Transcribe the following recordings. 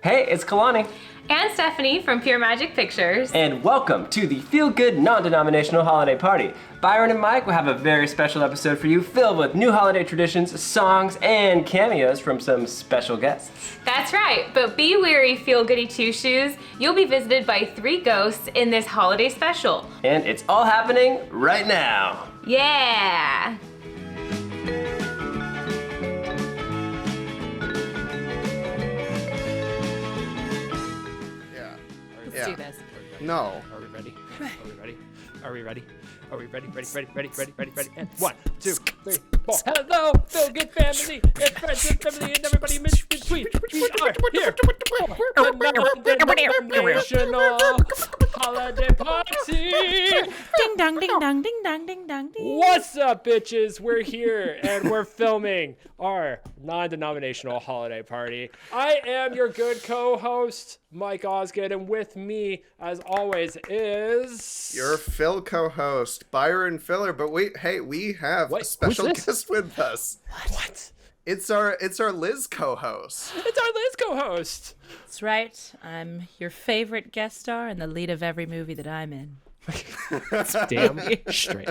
Hey, it's Kalani. And Stephanie from Pure Magic Pictures. And welcome to the FillGood Non-Denominational Holiday Party. Byron and Mike will have a very special episode for you filled with new holiday traditions, songs, and cameos from some special guests. That's right, but be wary, Feel Goody Two Shoes. You'll be visited by 3 ghosts in this holiday special. And it's all happening right now. Yeah! Let's do this. No. Are we ready? Are we ready? Are we ready? Ready. And 1, 2, 3, 4. Hello, FillGood family, and friends and family, and everybody in between. We are here for the Non-Denominational Holiday Party. Ding dong, ding dong, ding dong, ding dong, ding. What's up, bitches? We're here, and we're filming our non-denominational holiday party. I am your good co-host, Mike Osgood, and with me, as always, is... Your Phil co-host, Byron Filler, but we have a special guest with us. What? It's our Liz co-host. It's our Liz co-host. That's right. I'm your favorite guest star and the lead of every movie that I'm in. Damn straight.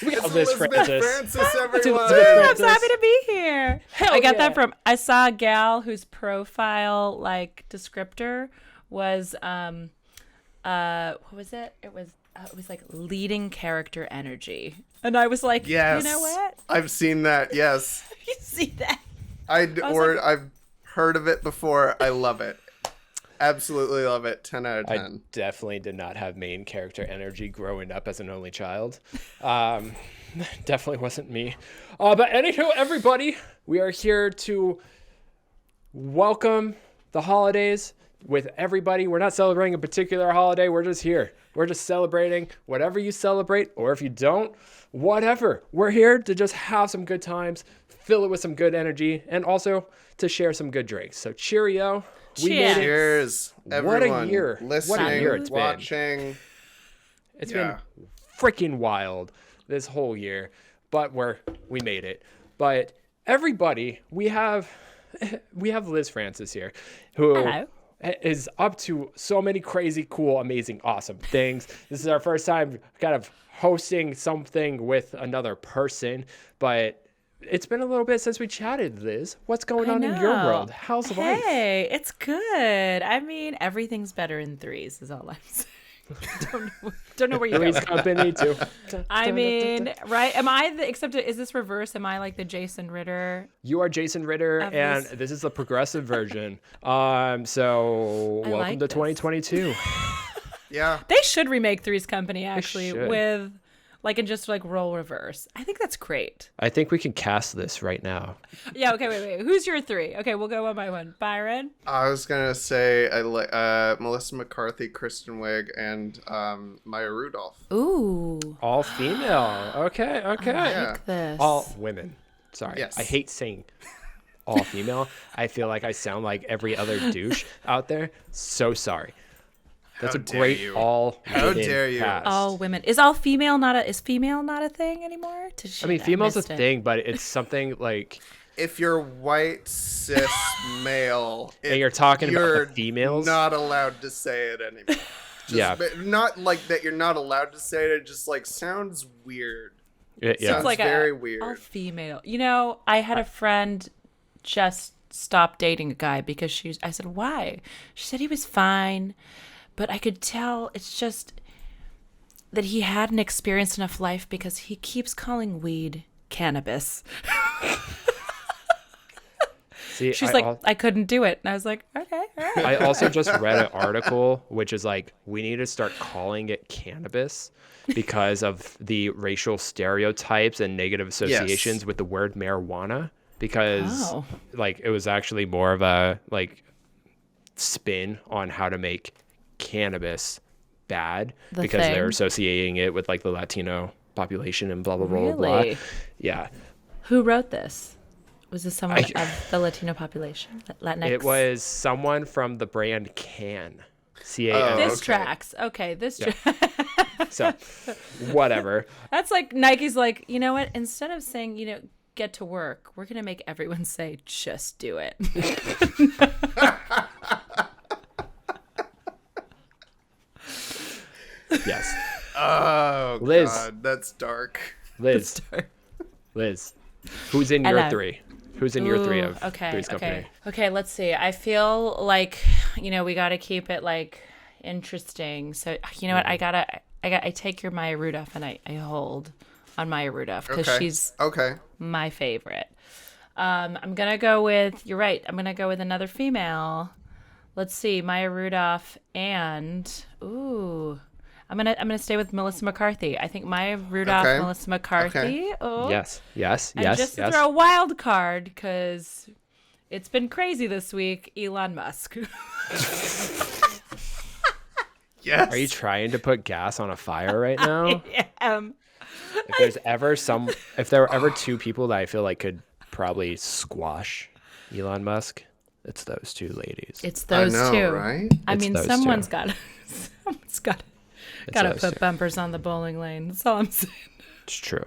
We got Liz Elizabeth Francis, everyone. I'm so happy to be here. Hell I got yeah. that from, I saw a gal whose profile, descriptor was, what was it? It was like leading character energy. And I was like, Yes. You know what? I've seen that, yes. You see that? I've heard of it before. I love it. Absolutely love it. 10 out of 10. I definitely did not have main character energy growing up as an only child. Definitely wasn't me. But anywho, everybody, we are here to welcome the holidays with everybody. We're not celebrating a particular holiday. We're just here. We're just celebrating whatever you celebrate, or if you don't, whatever. We're here to just have some good times, fill it with some good energy, and also to share some good drinks. So cheerio. We made it. Cheers, What everyone. a year. Listening, What a year it's been. watching. It's Yeah. been freaking wild this whole year, but we made it. But everybody, we have Liz Francis here, who Hello. is up to so many crazy, cool, amazing, awesome things. This is our first time kind of hosting something with another person, but it's been a little bit since we chatted, Liz. What's going on in your world? How's life? Hey, it's good. I mean, everything's better in threes is all I'm saying. don't know where you're Three's going. Company too. I mean, right? Am I is this reverse? Am I like the Jason Ritter? You are Jason Ritter, Of and this- this is the progressive version. So I welcome like to this. 2022. Yeah. They should remake Three's Company actually should. with role reverse. I think that's great. I think we can cast this right now. Yeah. Okay. Wait. Who's your 3? Okay, we'll go one by one. Byron. I was gonna say Melissa McCarthy, Kristen Wiig, and Maya Rudolph. Ooh. All female. Okay. I Yeah. like this. All women. Sorry. Yes. I hate saying all female. I feel like I sound like every other douche out there. So sorry. That's How a dare great you. all How women dare you. cast. All women. Is female not a thing anymore? I mean, female's a missed it. thing, but it's something like If you're white, cis, male, and you're talking about you're the females. not allowed to say it anymore. Yeah. But not like that you're not allowed to say it. It just sounds weird. Yeah. Sounds like very all weird. female. You know, I had a friend just stop dating a guy because I said, why? She said he was fine, but I could tell it's just that he hadn't experienced enough life because he keeps calling weed cannabis. See, She's I couldn't do it. And I was like, okay, all right. I also just read an article which is like, we need to start calling it cannabis because of the racial stereotypes and negative associations with the word marijuana, because Oh. it was actually more of a spin on how to make cannabis bad The because thing? they're associating it with the Latino population and blah blah blah blah blah. Really? Yeah. Who wrote this? Was this someone I- of the Latino population? Latinx? It was someone from the brand Can. CAN. Oh. This Okay. tracks. Okay, this So, whatever. That's like Nike's like, you know what? Instead of saying, get to work, we're going to make everyone say, just do it. Liz. God, that's dark. Liz. Liz. Who's in your Hello. 3? Who's in your 3 Ooh, of Three's Company? Okay, let's see. I feel like, we got to keep it like interesting. So, you know what? I take your Maya Rudolph and I hold on Maya Rudolph because Okay. she's Okay. my favorite. I'm going to go with, you're right. I'm going to go with another female. Let's see, Maya Rudolph and I'm gonna stay with Melissa McCarthy. I think Maya Rudolph, Okay. Melissa McCarthy. Okay. Oh, Yes. and just to throw a wild card because it's been crazy this week. Elon Musk. Yes. Are you trying to put gas on a fire right now? Yeah. If there were ever 2 people that I feel like could probably squash Elon Musk, it's those 2 ladies. It's those I know, two. right? I It's mean, those someone's two. got to those put two. bumpers on the bowling lane. That's all I'm saying. It's true.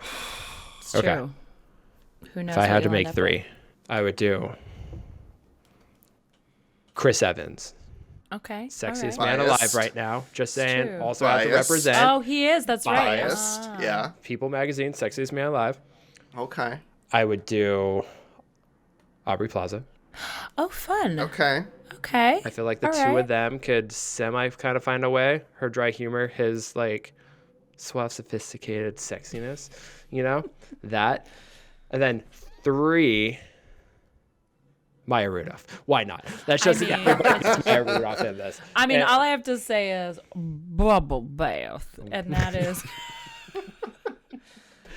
It's Okay. true. Who knows? If I what had to you'll make end up 3, I would do Chris Evans. with. Okay. Sexiest all right. man Biased. alive right now. Just saying. true. Also have to Biased. represent Oh, he is. That's right. Biased. Ah. Yeah. People Magazine, Sexiest Man Alive. Okay. I would do Aubrey Plaza. Oh, fun. Okay. Okay. I feel like the All 2 right. of them could semi kind of find a way. Her dry humor, his like suave, sophisticated sexiness, that. And then 3, Maya Rudolph. Why not? That's just mean, everybody's Maya Rudolph in this. I mean, And- all I have to say is bubble bath, and that is.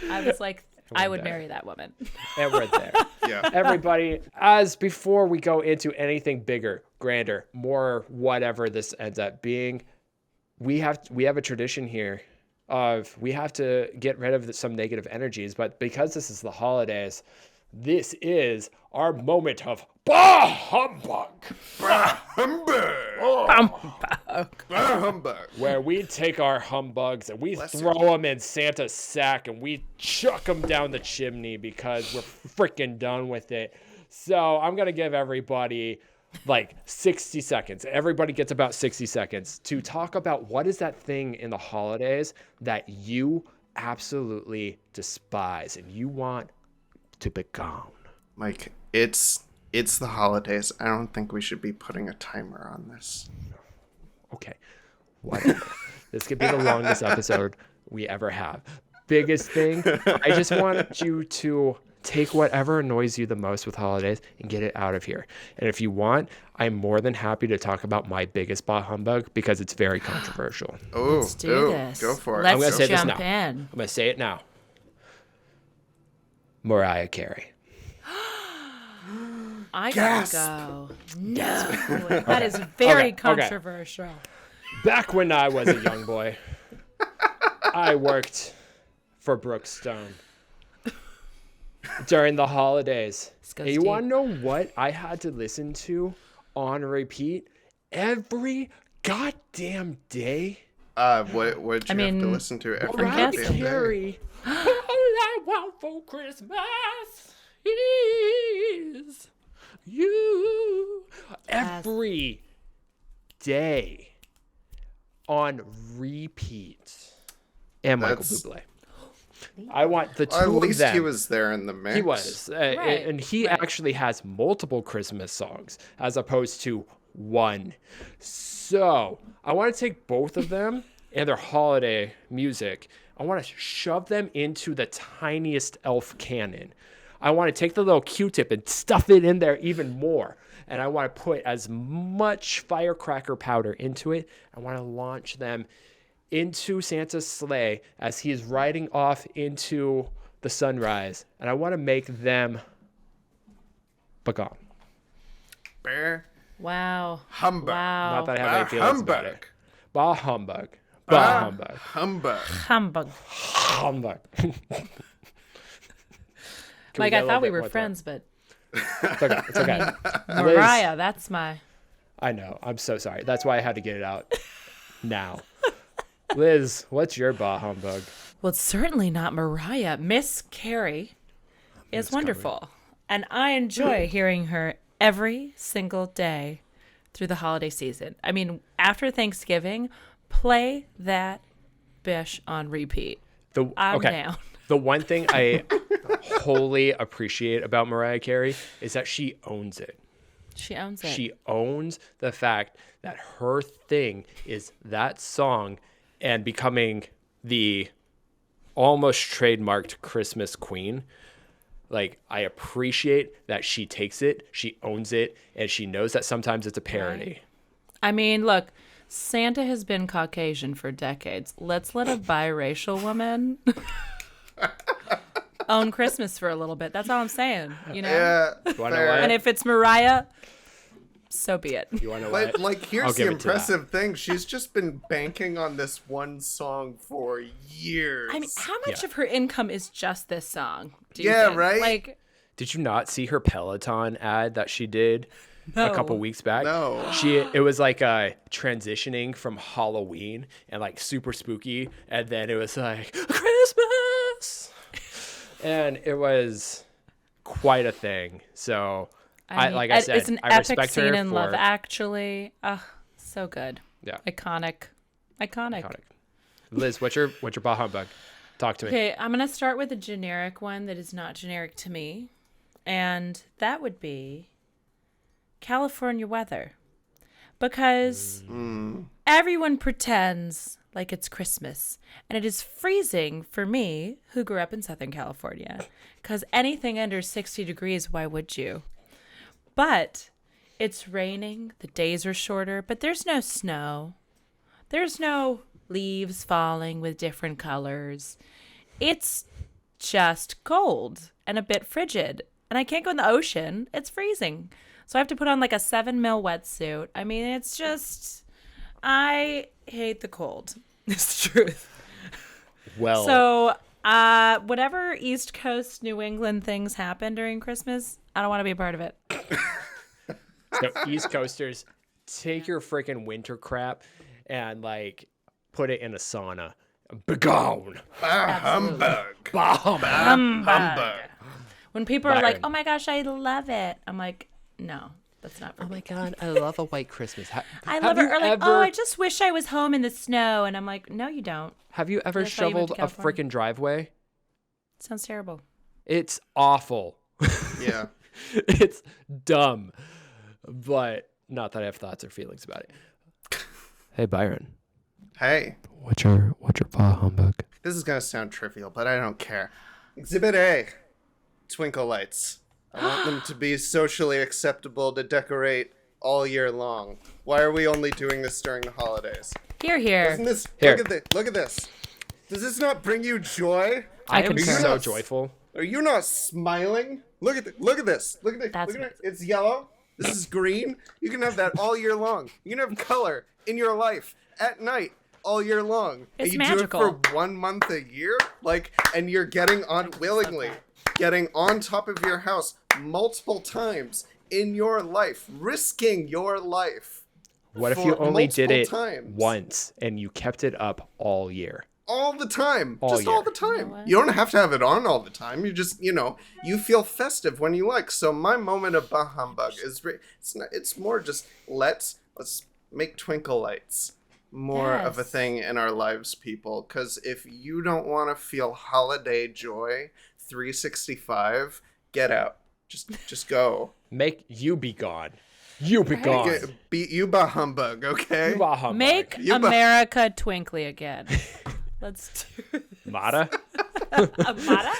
I was like, I would there. marry that woman. and we're there. Yeah. Everybody, as before we go into anything bigger, grander, more whatever this ends up being, we have a tradition here of we have to get rid of some negative energies, but because this is the holidays, this is our moment of bah humbug, Humbug. where we take our humbugs and we throw them in Santa's sack and we chuck them down the chimney because we're freaking done with it. So I'm gonna give everybody like 60 seconds. Everybody gets about 60 seconds to talk about what is that thing in the holidays that you absolutely despise and you want to be gone. Mike, it's the holidays. I don't think we should be putting a timer on this. Okay, whatever. This could be the longest episode we ever have. Biggest thing, I just want you to take whatever annoys you the most with holidays and get it out of here. And if you want, I'm more than happy to talk about my biggest bah humbug because it's very controversial. Oh, Let's do this. Go for it. Let's I'm gonna say this jump now. in. I'm going to say it now. Mariah Carey. I Gasp. gotta go. No, that is very Okay. controversial. Back when I was a young boy, I worked for Brookstone during the holidays. goes And you deep. want to know what I had to listen to on repeat every goddamn day? What did you have to mean, listen to every Mariah goddamn day? Carey. All I want for Christmas is you. Every day on repeat. And Michael That's- Bublé. I want the two At of least them. he was there in the mix. He was. And he actually has multiple Christmas songs as opposed to one. So I want to take both of them and their holiday music. I want to shove them into the tiniest elf cannon. I want to take the little Q-tip and stuff it in there even more. And I want to put as much firecracker powder into it. I want to launch them into Santa's sleigh as he's riding off into the sunrise. And I want to make them begone. Bear Wow. humbug. Wow. Not that I have Bah any feelings about it. humbug. Bah humbug. Bah humbug. Humbug. Humbug. Humbug. Can Like, get I a thought little we bit were more friends, but It's okay. It's okay. Mariah, that's my. I know. I'm so sorry. That's why I had to get it out now. Liz, what's your bah humbug? Well, it's certainly not Mariah. Miss Carey is wonderful. And I enjoy hearing her every single day through the holiday season. I mean, after Thanksgiving, play that bish on repeat. I'm down. The one thing I wholly appreciate about Mariah Carey is that she owns it. She owns it. She owns the fact that her thing is that song and becoming the almost trademarked Christmas queen. Like, I appreciate that she takes it, she owns it, and she knows that sometimes it's a parody. Right. I mean, look, Santa has been Caucasian for decades. Let's let a biracial woman own Christmas for a little bit. That's all I'm saying, you know? Yeah, You wanna know fair. what? And if it's Mariah, so be it. You want to know But what? like, I'll here's the give it to that. impressive thing: she's just been banking on this one song for years. I mean, how much of her income is just this song? Do you Yeah, think? right? Like, Did you not see her Peloton ad that she did a couple weeks back? No. It was like transitioning from Halloween and like super spooky, and then it was like Christmas, and it was quite a thing. So I mean, like I said, it's an I epic respect scene her in for Love Actually. So good. yeah, Iconic. iconic. Liz, what's your bah humbug? Talk to me. Okay, I'm going to start with a generic one that is not generic to me. And that would be California weather. Because everyone pretends like it's Christmas. And it is freezing for me, who grew up in Southern California. Because anything under 60 degrees, why would you? But it's raining, the days are shorter, but there's no snow. There's no leaves falling with different colors. It's just cold and a bit frigid. And I can't go in the ocean. It's freezing. So I have to put on like a 7 mil wetsuit. I mean, it's just, I hate the cold. It's the truth. Well, So whatever East Coast New England things happen during Christmas, I don't want to be a part of it. so East Coasters, take your freaking winter crap and like put it in a sauna. Begone. Humbug. Humbug. When people are like, Byron. oh my gosh, I love it. I'm like, no, that's not for Oh me. my God, I love a white Christmas. I love it. Or like, oh, I just wish I was home in the snow. And I'm like, no, you don't. Have you ever That's why you went shoveled to a California. freaking driveway? Sounds terrible. It's awful. Yeah. It's dumb. But not that I have thoughts or feelings about it. Hey Byron. Hey, What's your bah humbug? this is gonna sound trivial, but I don't care. Exhibit A: twinkle lights. I want them to be socially acceptable to decorate all year long. Why are we only doing this during the holidays? Here, here. Doesn't this Here. look at this? Does this not bring you joy? I am concur. so joyful. Are you not smiling? Look at this. Look at That's it. It's yellow. This is green. You can have that all year long. You can have color in your life at night all year long. It's and you magical. do it for 1 month a year, and you're getting on willingly, getting on top of your house multiple times in your life, risking your life. What if for you only did multiple it times. once and you kept it up all year? All the time. All Just all year. the time. what? You don't have to have it on all the time. You just, you feel festive when you like. So my moment of bah humbug is it's more just let's make twinkle lights more of a Yes. thing in our lives, people. Because if you don't want to feel holiday joy 365, get out. Just go. Make you be gone. You be gone. Beat you bah humbug, okay? You bah humbug. Make You bu- America twinkly again. Let's do Mata? Amada?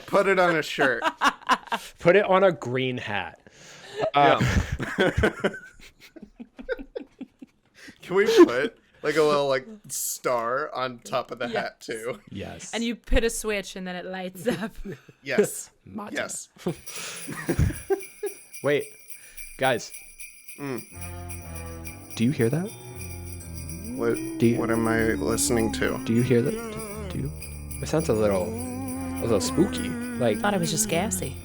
Put it on a shirt. Put it on a green hat. Can we put like a little star on top of the hat too? Yes. And you put a switch and then it lights up. Yes. Mata. Yes. Wait, guys. Do you hear that? What am I listening to? Do you hear that? Do you? It sounds a little spooky. Like, Thought it was just gassy.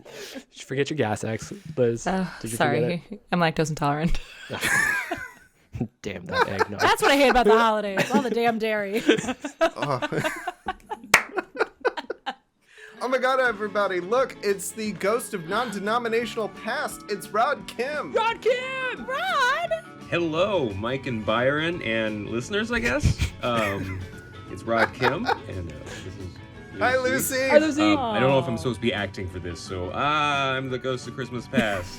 did you forget your gas X, Liz? Did you forget Sorry. I'm lactose intolerant. it? Damn that eggnog. That's what I hate about the holidays. All the damn dairy. Oh my god, everybody, look, it's the ghost of non-denominational past. It's Rod Kim. Rod Kim! Rod! Hello, Mike and Byron and listeners, I guess. It's Rod Kim, and this is Lucy. Hi, Lucy. Hi, Lucy. I don't know if I'm supposed to be acting for this, so I'm the ghost of Christmas past.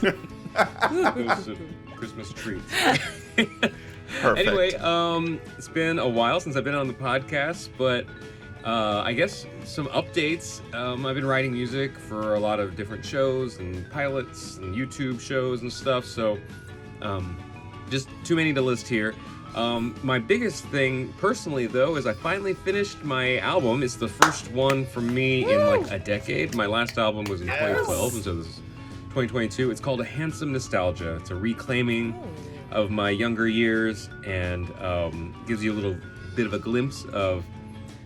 Ghost of Christmas treats. Perfect. Anyway, it's been a while since I've been on the podcast, but I guess some updates. I've been writing music for a lot of different shows and pilots and YouTube shows and stuff, so just too many to list here. My biggest thing personally, though, is I finally finished my album. It's the first one for me in like a decade. My last album was in 2012, and so this is 2022. It's called A Handsome Nostalgia. It's a reclaiming of my younger years, and gives you a little bit of a glimpse of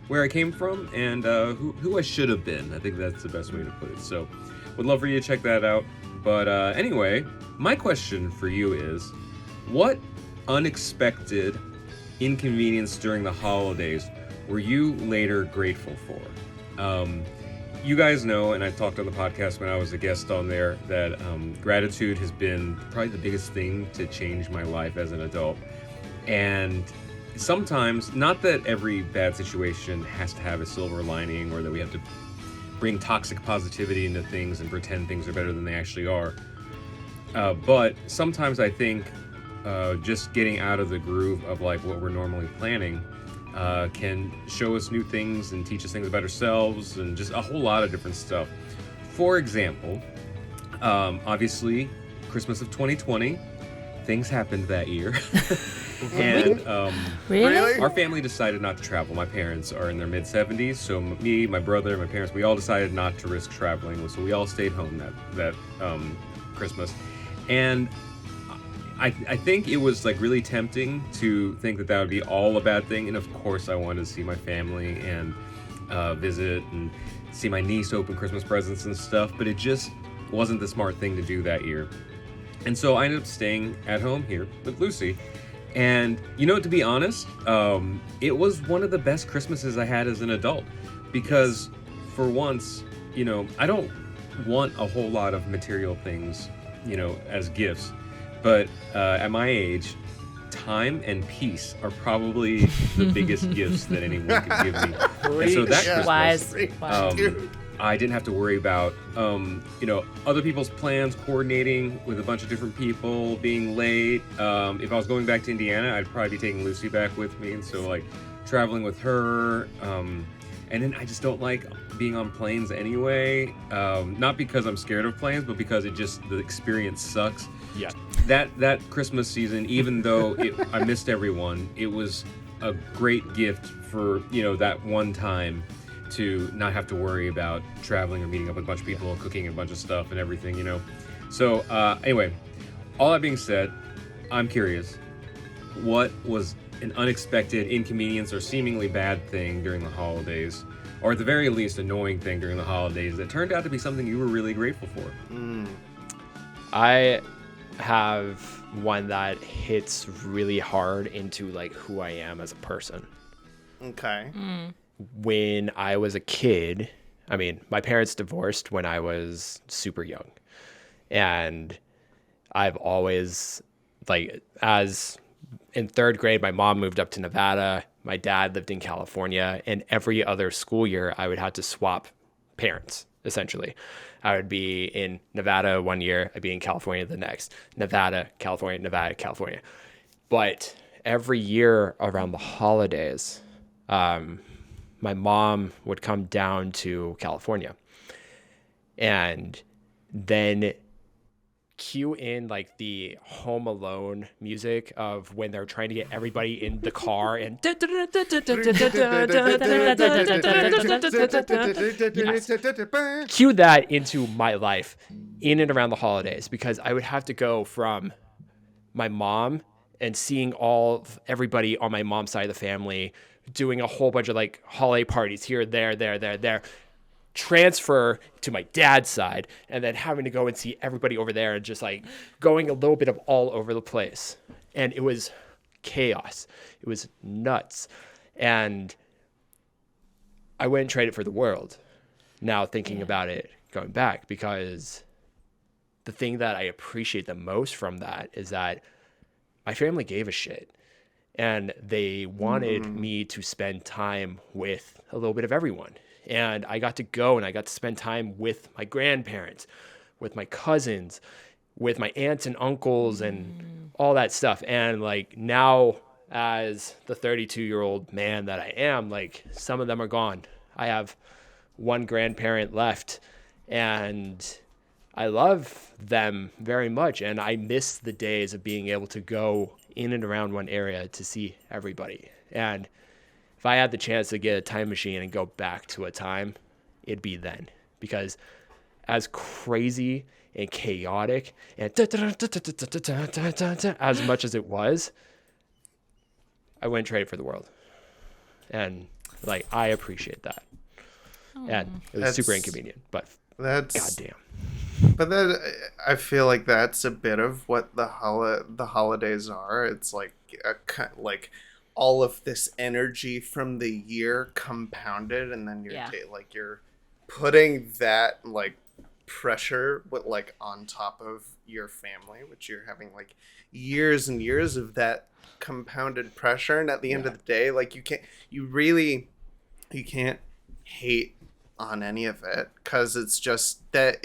where I came from and who I should have been. I think that's the best way to put it. So would love for you to check that out. But anyway, my question for you is, what unexpected inconvenience during the holidays were you later grateful for? You guys know, and I talked on the podcast when I was a guest on there, that gratitude has been probably the biggest thing to change my life as an adult. And sometimes, not that every bad situation has to have a silver lining or that we have to bring toxic positivity into things and pretend things are better than they actually are. But sometimes I think just getting out of the groove of like what we're normally planning can show us new things and teach us things about ourselves and just a whole lot of different stuff. For example, obviously, Christmas of 2020, things happened that year. And Really? our family decided not to travel. My parents are in their mid-70s, so me, my brother, my parents, we all decided not to risk traveling. So we all stayed home that Christmas. And I think it was like really tempting to think that would be all a bad thing. And of course I wanted to see my family and visit and see my niece open Christmas presents and stuff, but it just wasn't the smart thing to do that year. And so I ended up staying at home here with Lucy. And to be honest, it was one of the best Christmases I had as an adult, because for once, I don't want a whole lot of material things, as gifts. But at my age, time and peace are probably the biggest gifts that anyone can give me. And so that Christmas, Wise. I didn't have to worry about, other people's plans, coordinating with a bunch of different people, being late. If I was going back to Indiana, I'd probably be taking Lucy back with me. And so, like, traveling with her. And then I just don't like being on planes anyway. Not because I'm scared of planes, but because the experience sucks. Yeah. That Christmas season, even though I missed everyone, it was a great gift for, that one time to not have to worry about traveling or meeting up with a bunch of people, cooking a bunch of stuff and everything, So anyway, all that being said, I'm curious, what was an unexpected inconvenience or seemingly bad thing during the holidays, or at the very least annoying thing during the holidays that turned out to be something you were really grateful for? I have one that hits really hard into like who I am as a person. Okay. When I was a kid, my parents divorced when I was super young. And I've always, as in third grade, my mom moved up to Nevada. My dad lived in California. And every other school year, I would have to swap parents, essentially. I would be in Nevada one year, I'd be in California the next. Nevada, California, Nevada, California. But every year around the holidays, my mom would come down to California and then cue in like the Home Alone music of when they're trying to get everybody in the car and cue that into my life in and around the holidays, because I would have to go from my mom and seeing everybody on my mom's side of the family doing a whole bunch of like holiday parties here, there, transfer to my dad's side, and then having to go and see everybody over there and just like going a little bit of all over the place. And it was chaos. It was nuts. And I wouldn't trade it for the world. now thinking about it going back, because the thing that I appreciate the most from that is that my family gave a shit and they wanted me to spend time with a little bit of everyone. And I got to go and I got to spend time with my grandparents, with my cousins, with my aunts and uncles and all that stuff. And like now, as the 32-year-old man that I am, like some of them are gone. I have one grandparent left and I love them very much. And I miss the days of being able to go in and around one area to see everybody. And if I had the chance to get a time machine and go back to a time, it'd be then. Because as crazy and chaotic and as much as it was, I wouldn't trade it for the world. And like, I appreciate that. And it was super inconvenient, but goddamn. But then I feel like that's a bit of what the holidays are. It's like like all of this energy from the year compounded, and then you're putting that like pressure with like on top of your family, which you're having like years and years of that compounded pressure, and at the end of the day, like you can't hate on any of it, because it's just that,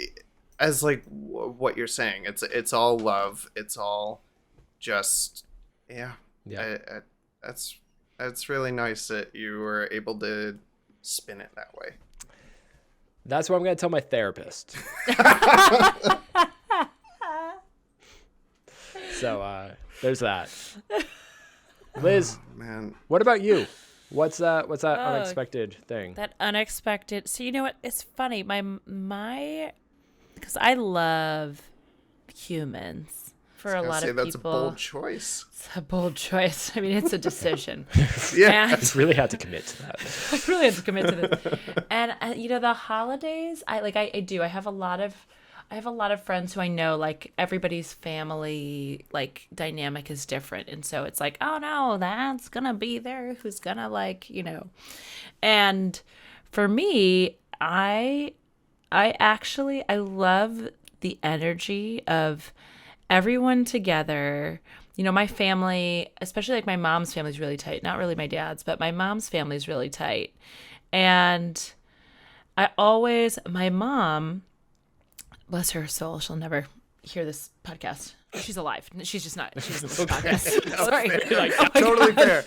as like what you're saying, it's all love, it's all just that's really nice that you were able to spin it that way. That's what I'm going to tell my therapist. So there's that. Liz, Man, what about you? What's that unexpected thing? That unexpected. So you know what? It's funny. Because I love humans. For a lot of that's people, a bold choice. It's a bold choice. I mean, it's a decision. Yeah. And I really had to commit to that. I really have to commit to this. And the holidays, I do. I have a lot of friends who I know, like everybody's family like dynamic is different, and so it's like, oh no, that's gonna be there. Who's gonna And for me, I love the energy of everyone together. My family, especially like my mom's family, is really tight. Not really my dad's, but my mom's family is really tight. And my mom, bless her soul, she'll never hear this podcast. She's alive. She's just not. She's this podcast. Sorry. Totally fair.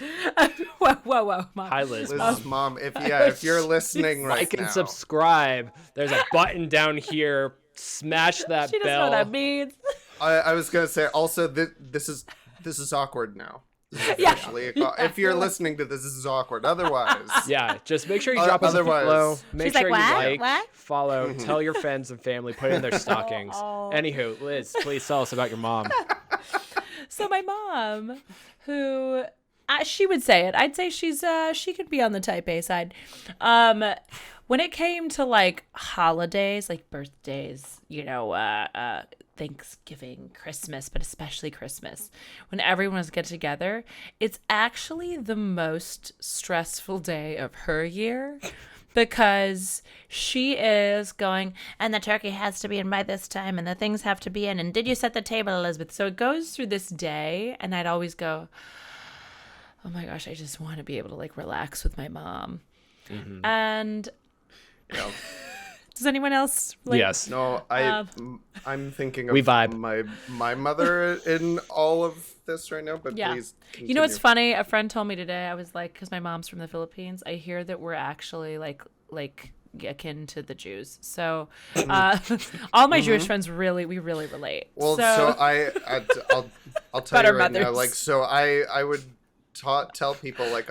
Whoa, Mom. Hi, Liz. Liz's mom, if you're listening right Like now, and subscribe. There's a button down here. Smash that She doesn't know bell. what that means. I was gonna say also this is awkward now. Yeah. Actually, if you're listening to this is awkward. Otherwise, Yeah, just make sure you drop us a Otherwise- follow. Make She's sure like, you "What? follow, tell your friends and family, put it in their stockings. Oh. Anywho, Liz, please tell us about your mom. So my mom, who she would say it, I'd say she could be on the type A side. When it came to like holidays, like birthdays, Thanksgiving, Christmas, but especially Christmas, when everyone was get together, it's actually the most stressful day of her year. Because she is going, and the turkey has to be in by this time, and the things have to be in, and did you set the table, Elizabeth? So it goes through this day, and I'd always go, oh my gosh, I just want to be able to like relax with my mom. Mm-hmm. And does anyone else? Yes. no, I'm thinking of We vibe. my mother in all of this right now. But Yeah. please, You know what's continue. funny? A friend told me today, I was like, because my mom's from the Philippines, I hear that we're actually like akin to the Jews. So all my Jewish friends we really relate. Well, so I'll tell But you our right now. mothers. Like, so I would tell people like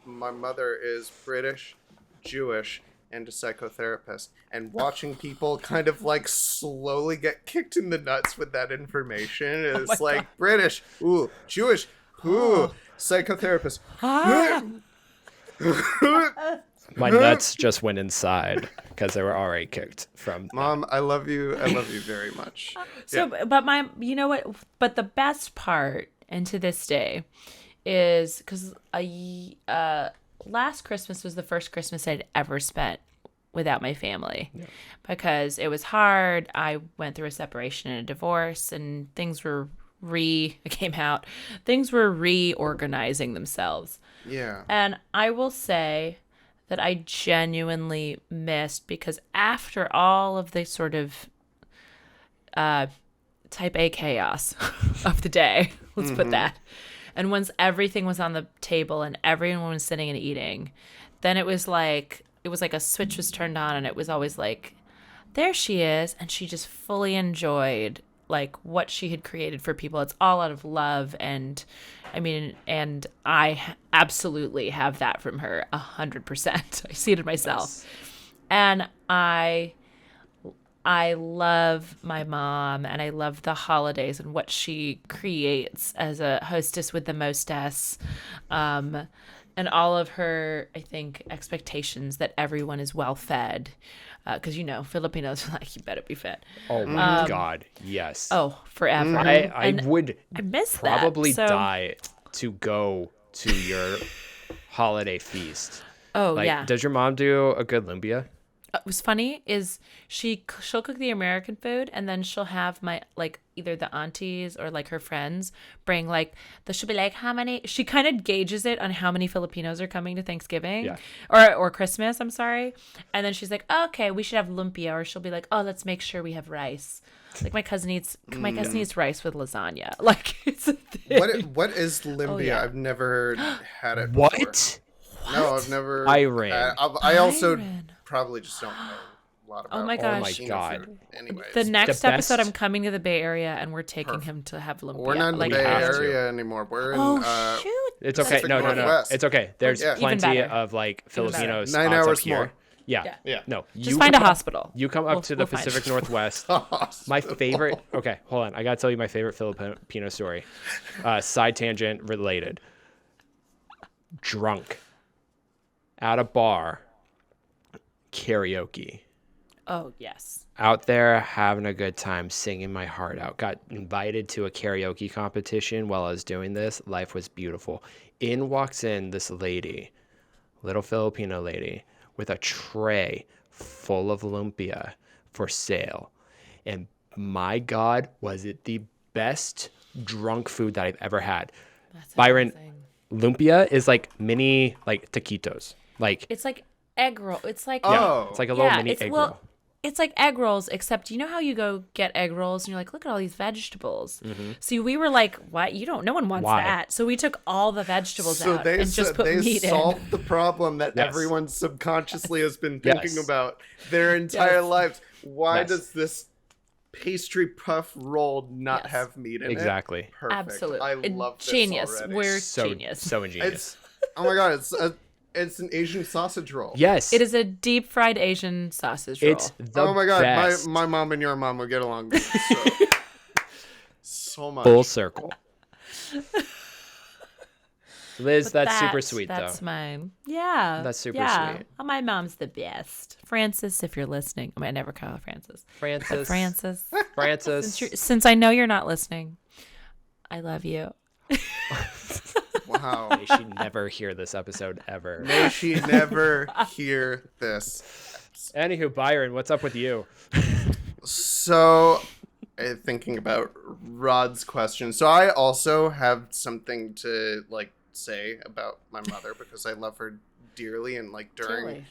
my mother is British, Jewish, and a psychotherapist, and watching people kind of like slowly get kicked in the nuts with that information is like British, ooh, Jewish, ooh, psychotherapist. My nuts just went inside because they were already kicked from. Mom, I love you very much. So, but you know what? But the best part, and to this day, is because last Christmas was the first Christmas I'd ever spent without my family because it was hard. I went through a separation and a divorce, and things were reorganizing themselves. Yeah. And I will say that I genuinely missed, because after all of the sort of type A chaos of the day, let's put that, and once everything was on the table and everyone was sitting and eating, then it was like a switch was turned on, and it was always like, there she is, and she just fully enjoyed like what she had created for people. It's all out of love, and I mean, and I absolutely have that from her 100%. I see it in myself. And I love my mom, and I love the holidays and what she creates as a hostess with the mostess, and all of her, I think, expectations that everyone is well fed. Because, Filipinos are like, you better be fed. Oh, my God. Yes. Oh, forever. I would miss probably that, so... die to go to your holiday feast. Oh, like, yeah. Does your mom do a good lumpia? What's funny is she'll cook the American food, and then she'll have either the aunties or like her friends bring she'll be like, how many, she kind of gauges it on how many Filipinos are coming to Thanksgiving or Christmas, I'm sorry. And then she's like, oh, okay, we should have lumpia, or she'll be like, oh, let's make sure we have rice. Like my cousin eats rice with lasagna. Like it's a thing. What is lumpia? Oh, yeah. I've never had it before. What? No, I've never. Byron. I also probably just don't know a lot about. Oh my gosh. Oh my God. Anyways, The next The episode, best- I'm coming to the Bay Area, and we're taking him to have lumpia. we're not in the Bay have to. Area anymore. We're in. Oh shoot! It's okay. Pacific No. Northwest. It's okay. There's Yeah. Even plenty better. of like Filipino spots 9 hours up here. more. Yeah. Yeah. No. Just find a hospital. You come up to the we'll find Pacific it. Northwest. My favorite. Okay, hold on. I gotta tell you my favorite Filipino story. Side tangent related. Drunk. At a bar. Karaoke. Oh yes. Out there having a good time, singing my heart out. Got invited to a karaoke competition while I was doing this. Life was beautiful. In walks in this lady, little Filipino lady, with a tray full of lumpia for sale. And my God, was it the best drunk food that I've ever had. That's Byron, amazing. lumpia is like mini like taquitos. Like It's like egg roll. It's like it's like a little mini it's, egg well, roll. It's like egg rolls, except you know how you go get egg rolls and you're like, look at all these vegetables. See, we were like, why? No one wants Why? that. So we took all the vegetables So out they and just put meat in. solved the problem that Yes. everyone subconsciously has been thinking Yes. about their entire Yes. lives. Why Yes. does this pastry puff roll not Yes. have meat in it? Exactly. Perfect. Absolutely. I love this Genius. already. We're So genius. so ingenious. It's oh my god! It's an Asian sausage roll. Yes. It is a deep fried Asian sausage roll. It's the Oh my god! best. My mom and your mom would get along so, so much. Full circle. Liz, But that's super sweet That's though. mine. Yeah. That's super yeah. sweet. Oh, my mom's the best. Francis, if you're listening. I mean, I never call her Francis. But Francis. Francis, Francis. since I know you're not listening, I love you. Wow. May she never hear this episode ever. May she never hear this. Anywho, Byron, what's up with you? So, thinking about Rod's question. So I also have something to say about my mother because I love her dearly, and during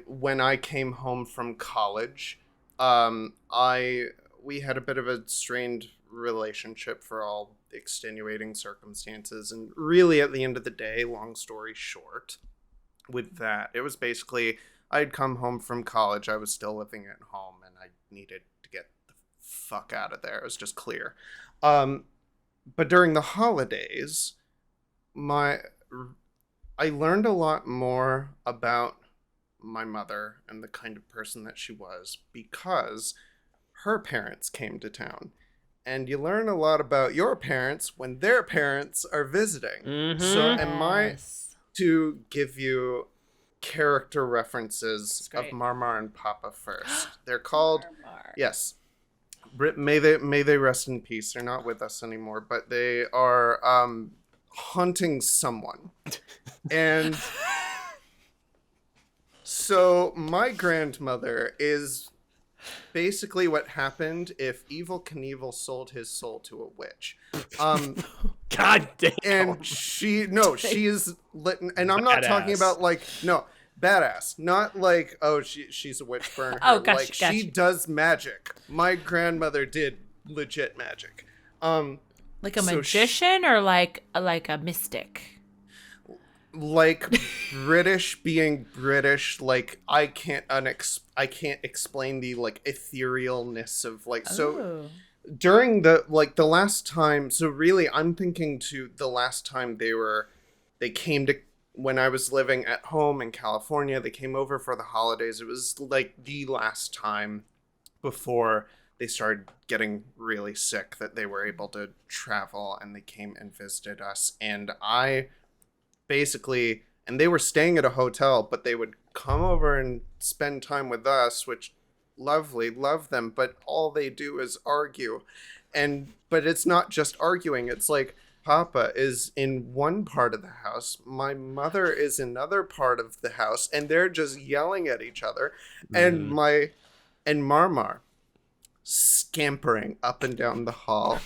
when I came home from college, we had a bit of a strained relationship for all extenuating circumstances, and really at the end of the day, long story short, with that, it was basically I'd come home from college, I was still living at home, and I needed to get the fuck out of there. It was just clear. But during the holidays, I learned a lot more about my mother and the kind of person that she was because her parents came to town. And you learn a lot about your parents when their parents are visiting. Mm-hmm. So am I Yes. to give you character references of great. Marmar and Papa first. They're called yes. May they rest in peace. They're not with us anymore, but they are hunting someone. And So my grandmother is basically what happened if Evel Knievel sold his soul to a witch. God damn. And she's lit, and I'm not talking Badass. about like, no, badass, not like, oh, she's a witch, burn her. Oh, gotcha, like she gotcha. does magic. My grandmother did legit magic. Like a So magician or like a mystic? Like British being British, like I can't explain the like etherealness of like so during the last time. So really I'm thinking to the last time they came to, when I was living at home in California, they came over for the holidays. It was like the last time before they started getting really sick that they were able to travel, and they came and visited us. And and they were staying at a hotel, but they would come over and spend time with us, which lovely, love them, but all they do is argue. But it's not just arguing. It's like Papa is in one part of the house, my mother is in another part of the house, and they're just yelling at each other. And Marmar scampering up and down the hall.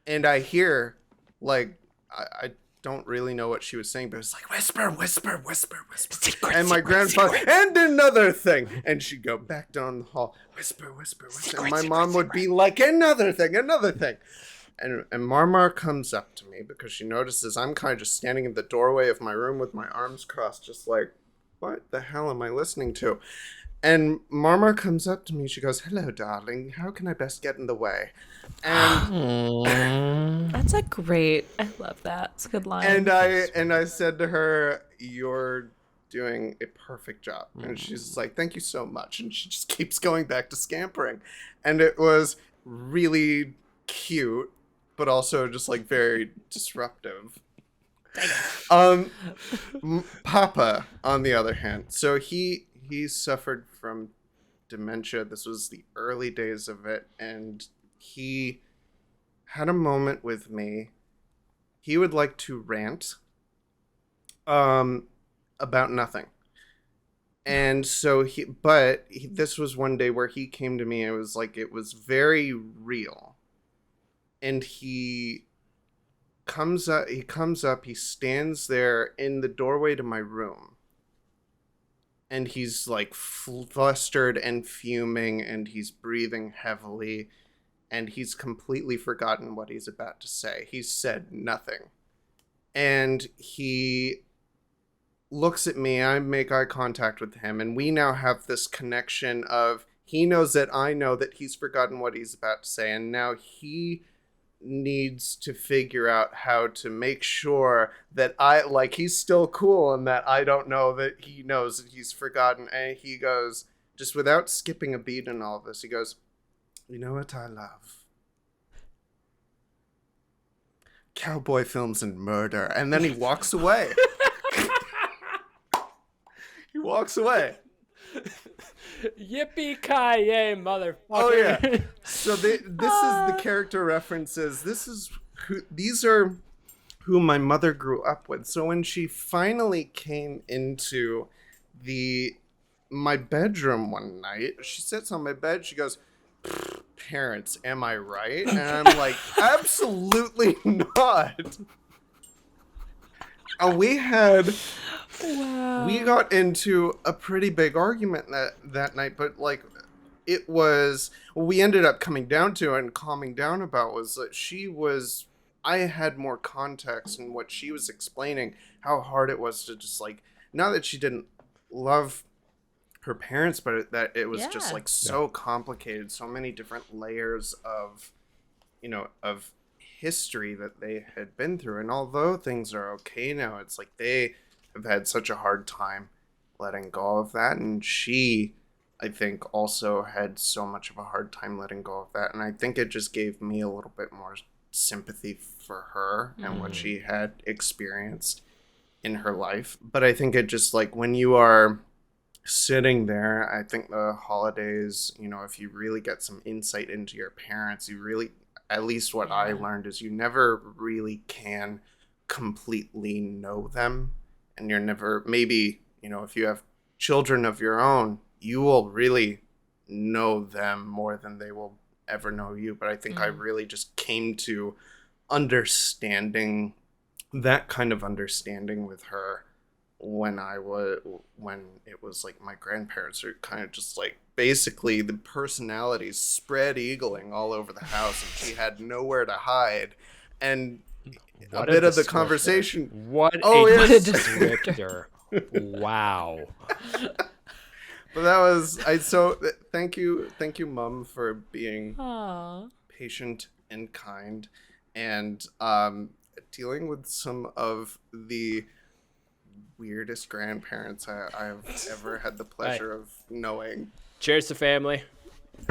And I hear, like, I don't really know what she was saying, but it's like, whisper, whisper, whisper, whisper. And my grandfather, and another thing. And she'd go back down the hall, whisper, whisper, whisper. And my mom would be like, another thing, another thing. And Marmar comes up to me because she notices I'm kind of just standing in the doorway of my room with my arms crossed, just like, what the hell am I listening to? And Marmar comes up to me. She goes, hello, darling. How can I best get in the way? And That's a great. I love that. It's a good line. and I said to her, you're doing a perfect job. And she's just like, thank you so much. And she just keeps going back to scampering. And it was really cute, but also just like very disruptive. Papa, on the other hand, so he suffered from dementia. This was the early days of it, and he had a moment with me. He would like to rant about nothing. And so this was one day where he came to me, and it was very real. And he comes up, he stands there in the doorway to my room. And he's like flustered and fuming, and he's breathing heavily, and he's completely forgotten what he's about to say. He said nothing. And he looks at me, I make eye contact with him, and we now have this connection of he knows that I know that he's forgotten what he's about to say, and now he needs to figure out how to make sure that he's still cool and that I don't know that he knows that he's forgotten. And he goes, just without skipping a beat in all of this, he goes, you know what I love? Cowboy films and murder. And then he walks away. He walks away. Yippee-ki-yay, motherfucker. Oh yeah. So this is the character references. These are who my mother grew up with. So when she finally came into my bedroom one night, she sits on my bed, she goes, parents, am I right? And I'm like, absolutely not. And we got into a pretty big argument that night, but like it was, what we ended up coming down to and calming down about was that I had more context in what she was explaining, how hard it was to just like, not that she didn't love her parents, but that it was just like so complicated, so many different layers of history that they had been through. And although things are okay now, it's like they have had such a hard time letting go of that. And she, I think, also had so much of a hard time letting go of that. And I think it just gave me a little bit more sympathy for her and what she had experienced in her life. But I think it just like when you are sitting there, I think the holidays, if you really get some insight into your parents, you really, at least what I learned is you never really can completely know them and you're never, maybe, if you have children of your own, you will really know them more than they will ever know you. But I think I really just came to understanding that kind of understanding with her when it was like my grandparents are kind of just like basically the personalities spread eagling all over the house, and she had nowhere to hide. And What a bit of the descriptor. conversation. What Oh, a yes. descriptor. Wow. But that was thank you, Mom, for being Aww. patient and kind, and dealing with some of the weirdest grandparents I've ever had the pleasure of knowing. Cheers to family.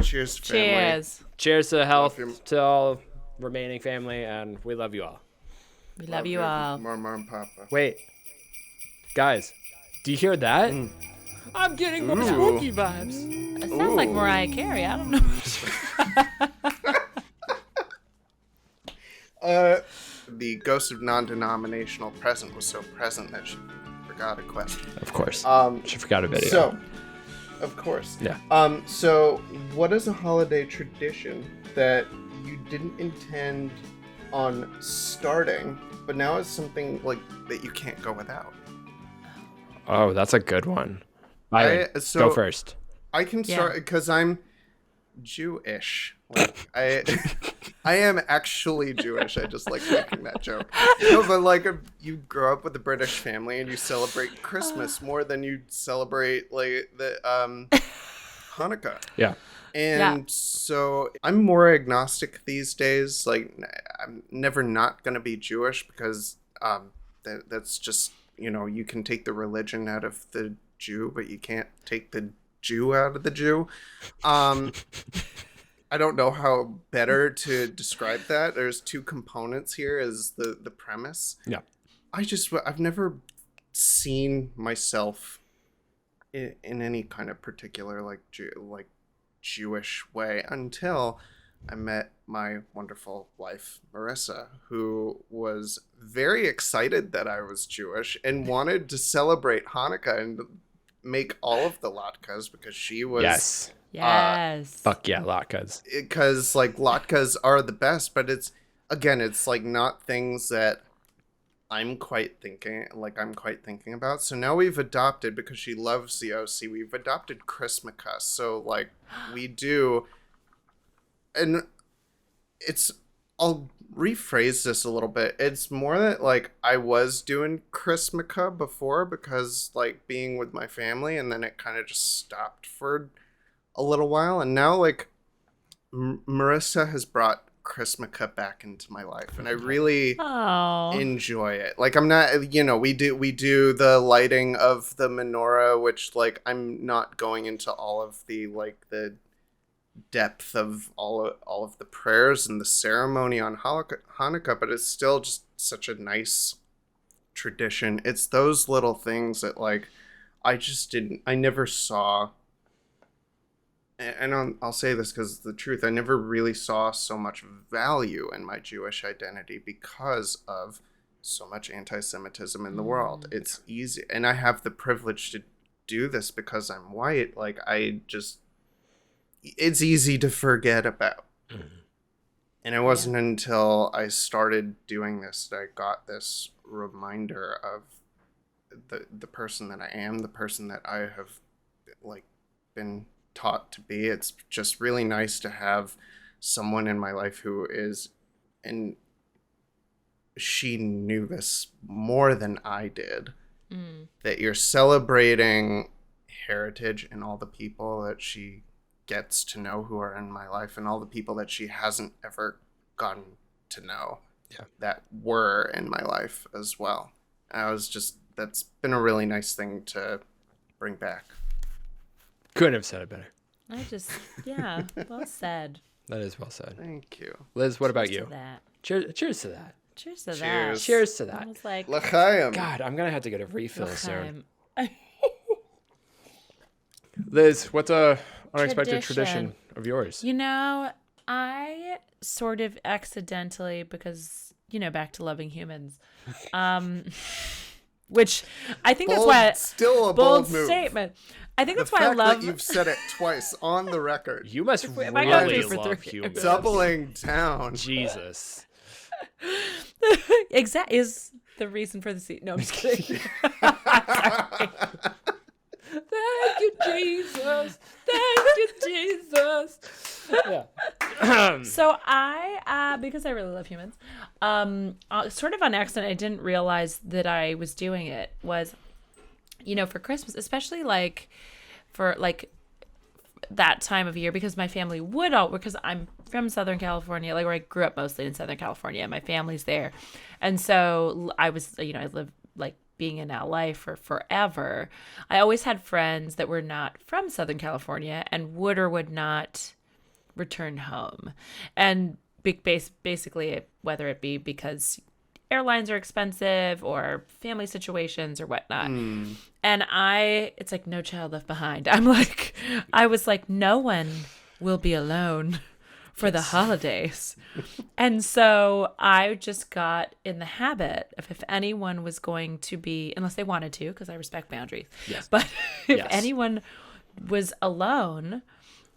Cheers, family. Cheers. Cheers to health Love you. to all remaining family, and we love you all. We love you all. Mama and Papa. Wait, guys, do you hear that? I'm getting more spooky vibes. It sounds like Mariah Carey. I don't know. The ghost of non-denominational present was so present that she forgot a question. Of course. She forgot a video. So, of course. Yeah. So, what is a holiday tradition that you didn't intend on starting, but now is something like that you can't go without? Oh, that's a good one. Byron, go first. I can start because I'm Jewish. Like, I am actually Jewish. I just like making that joke. No, but like you grow up with a British family and you celebrate Christmas more than you celebrate like the Hanukkah. Yeah. And so I'm more agnostic these days. Like I'm never not gonna be Jewish because that's just, you can take the religion out of the Jew, but you can't take the Jew out of the Jew. I don't know how better to describe that. There's two components here is the premise. Yeah. I've never seen myself in any kind of particular like Jewish way until I met my wonderful wife, Marissa, who was very excited that I was Jewish and wanted to celebrate Hanukkah and make all of the latkes because she was... Yes. Yes. Fuck yeah, latkes. Because, like, latkes are the best, but it's like, not things that I'm quite thinking about. So now we've adopted, because she loves the OC, we've adopted Christmaka. So, like, we do... And I'll rephrase this a little bit. It's more that, like, I was doing Christmaka before because, like, being with my family, and then it kind of just stopped for a little while. And now, like, Marissa has brought Christmaka back into my life, and I really enjoy it. Like, I'm not, we do the lighting of the menorah, which, like, I'm not going into all of the, like, the depth of all of the prayers and the ceremony on Hanukkah, but it's still just such a nice tradition. It's those little things that, like, I never saw, and I'll say this because the truth, I never really saw so much value in my Jewish identity because of so much anti-Semitism in the world. It's easy, and I have the privilege to do this because I'm white. Like, it's easy to forget about. And it wasn't until I started doing this that I got this reminder of the person that I am, the person that I have, like, been taught to be. It's just really nice to have someone in my life who is, and she knew this more than I did, that you're celebrating heritage and all the people that she gets to know who are in my life, and all the people that she hasn't ever gotten to know that were in my life as well. That's been a really nice thing to bring back. Couldn't have said it better. Well said. That is well said. Thank you. Liz, what about you? To that. Cheers to that. Cheers to that. Cheers. Cheers to I that. was like, L'chaim. God, I'm gonna have to get a refill soon. L'chaim. Liz, what's a unexpected tradition of yours? I sort of accidentally, because, back to loving humans, which I think Bold, that's why still a bold move. statement. I think The that's why I fact love that you've said it twice on the record, You must I really go through for love 3 humans. doubling down. Jesus. exact is the reason for the seat. No, I'm just kidding. Thank you, Jesus. Thank you, Jesus. Yeah. So I, because I really love humans, sort of on accident, I didn't realize that I was doing it. Was, for Christmas, especially for that time of year, because my family would because I'm from Southern California, where I grew up mostly in Southern California. My family's there, and so I was, I lived being in LA for forever. I always had friends that were not from Southern California and would or would not return home. And basically, whether it be because airlines are expensive or family situations or whatnot. And it's like No Child Left Behind. I was like, no one will be alone for the holidays. And so I just got in the habit of, if anyone was going to be, unless they wanted to, because I respect boundaries, but if anyone was alone,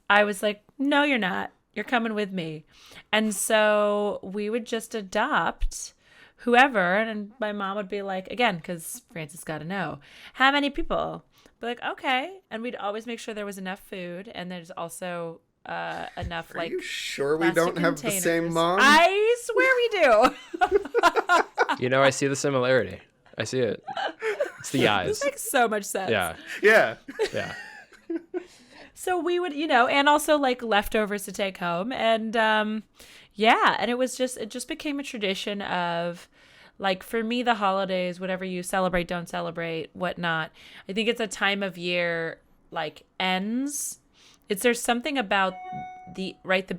I was like, no, you're not. You're coming with me. And so we would just adopt whoever, and my mom would be like, again, because Francis got to know, how many people? Be like, okay. And we'd always make sure there was enough food, and there's also enough Are you sure we don't have the containers. same mom? I swear we do. I see the similarity. I see it. It's the eyes. This makes so much sense. Yeah. Yeah. Yeah. So we would, and also leftovers to take home. And and it just became a tradition of, for me, the holidays, whatever you celebrate, don't celebrate, whatnot. I think it's a time of year, ends. There's something about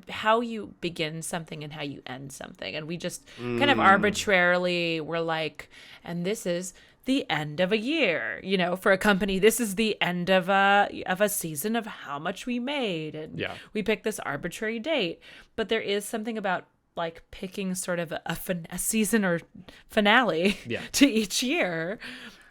how you begin something and how you end something. And we just kind of arbitrarily were like, and this is the end of a year, for a company, this is the end of a season of how much we made. And we picked this arbitrary date. But there is something about picking sort of a season or finale to each year,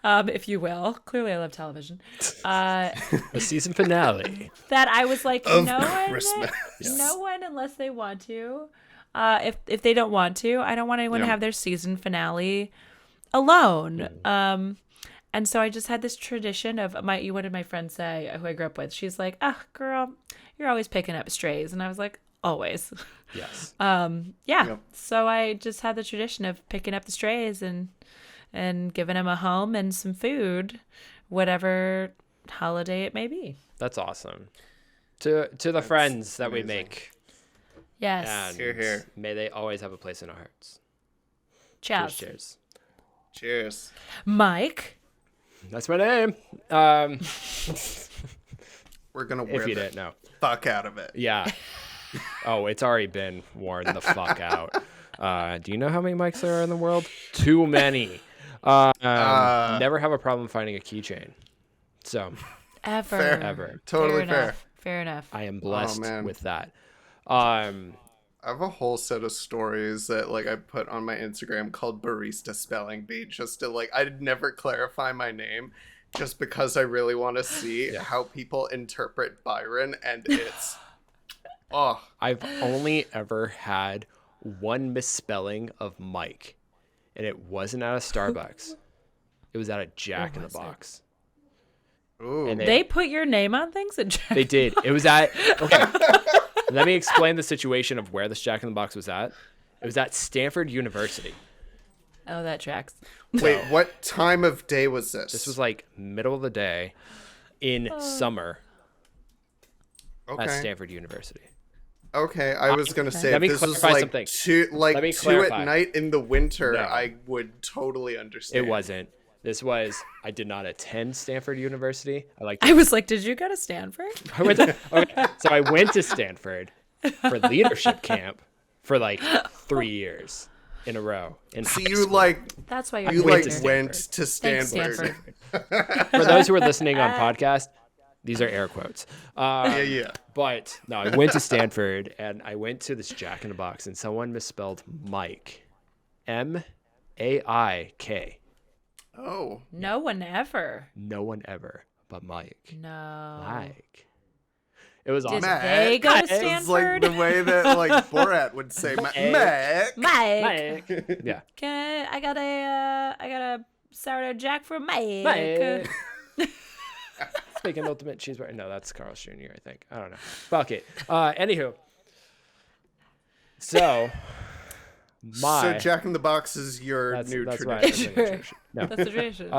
if you will. Clearly, I love television. A season finale. That I was like, Christmas. No one, unless they want to. If they don't want to, I don't want anyone to have their season finale alone. And so I just had this tradition of what did my friend say, who I grew up with? She's like, girl, you're always picking up strays. And I was like, always. Yes. So I just had the tradition of picking up the strays and giving them a home and some food, whatever holiday it may be. That's awesome. To the friends that we make. Yes. And Here. may they always have a place in our hearts. Cheers. Cheers. Cheers. Mike. That's my name. We're gonna wear If you the didn't know. fuck out of it. Yeah. Oh, it's already been worn the fuck out. Do you know how many mics there are in the world? Too many. Never have a problem finding a keychain. So. Ever. Totally fair. Fair enough. I am blessed man. with that. I have a whole set of stories that I put on my Instagram called Barista Spelling Bee, just to I'd never clarify my name, just because I really want to see how people interpret Byron, and it's I've only ever had one misspelling of Mike, and it wasn't at a Starbucks. It was at a Jack in the Box. ooh. And They put your name on things? They did. It was at okay. Let me explain the situation of where this Jack in the Box was at. It was at Stanford University. Oh, that tracks. Wait, what time of day was this? This was middle of the day in summer at Stanford University. Okay, I was gonna say Let me if this was clarify something. two me two clarify. at night in the winter, No. I would totally understand. It wasn't. I did not attend Stanford University. I was like, did you go to Stanford? So I went to Stanford for leadership camp for 3 years in a row. So high you school. That's why you're you here. went to Thanks, Stanford. Stanford. For those who are listening on podcast, these are air quotes. Yeah. But no, I went to Stanford and I went to this Jack in the Box and someone misspelled Mike. M-A-I-K. Oh. No one ever. No one ever but Mike. No. Mike. It was awesome. Mac. They go to It's like Stanford? the way that like Borat would say Mac. Mike. Yeah. I got a sourdough jack for Mike. Mike. Speaking ultimate cheeseburger. No, that's Carl's Jr., I think. I don't know. Fuck it. Anywho. So, So Jack in the Box is your new that's tradition. right. No. That's the tradition.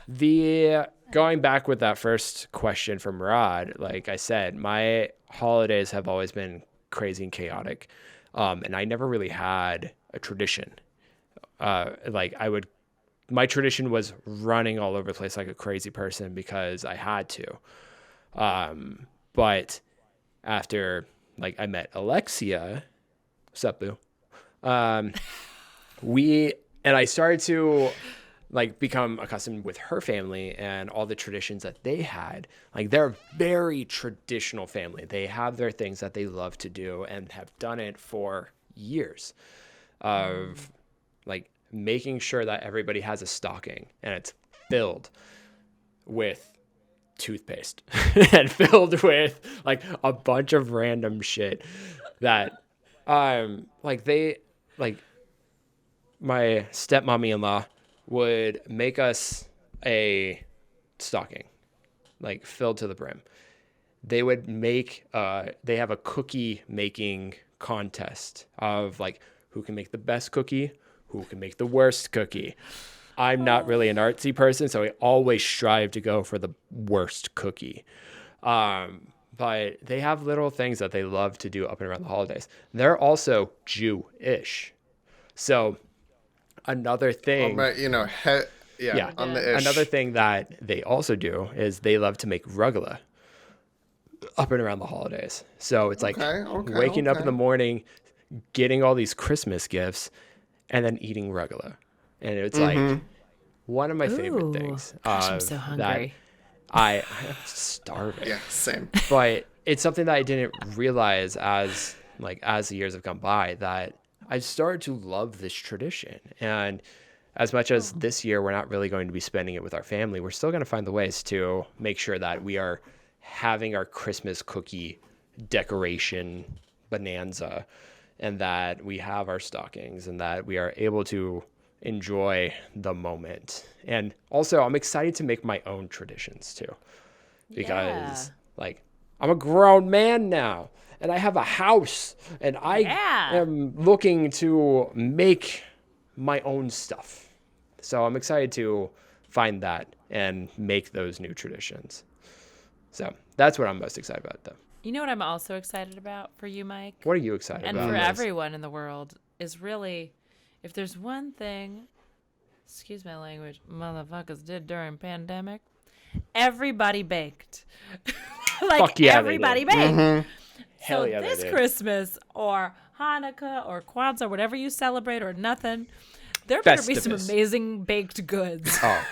The going back with that first question from Rod, like I said, my holidays have always been crazy and chaotic, and I never really had a tradition. My tradition was running all over the place like a crazy person because I had to. But after I met Alexia, what's up, boo? I started to become accustomed with her family and all the traditions that they had. They're a very traditional family. They have their things that they love to do and have done it for years of making sure that everybody has a stocking and it's filled with toothpaste and filled with a bunch of random shit that my stepmommy-in-law would make us a stocking filled to the brim. They would make they have a cookie making contest of who can make the best cookie, who can make the worst cookie. I'm not really an artsy person, so I always strive to go for the worst cookie. But they have little things that they love to do up and around the holidays. They're also Jewish. So another thing... on the ish. Another thing that they also do is they love to make rugula up and around the holidays. So it's waking up in the morning, getting all these Christmas gifts, and then eating rugula. And it's one of my favorite things. Gosh, I'm so hungry. I'm starving. Yeah, same. But it's something that I didn't realize as the years have gone by, that I started to love this tradition. And as much as this year we're not really going to be spending it with our family, we're still going to find the ways to make sure that we are having our Christmas cookie decoration bonanza, and that we have our stockings, and that we are able to enjoy the moment. And also, I'm excited to make my own traditions too, because I'm a grown man now, and I have a house, and I am looking to make my own stuff. So I'm excited to find that and make those new traditions. So that's what I'm most excited about, though. You know what I'm also excited about for you, Mike? What are you excited about? And for everyone in the world is really, if there's one thing, excuse my language, motherfuckers did during pandemic, everybody baked. Fuck yeah, everybody they did. baked. Mm-hmm. So Hell yeah, this they did. Christmas or Hanukkah or Kwanzaa, whatever you celebrate or nothing, there better be some Festivus. amazing baked goods Oh,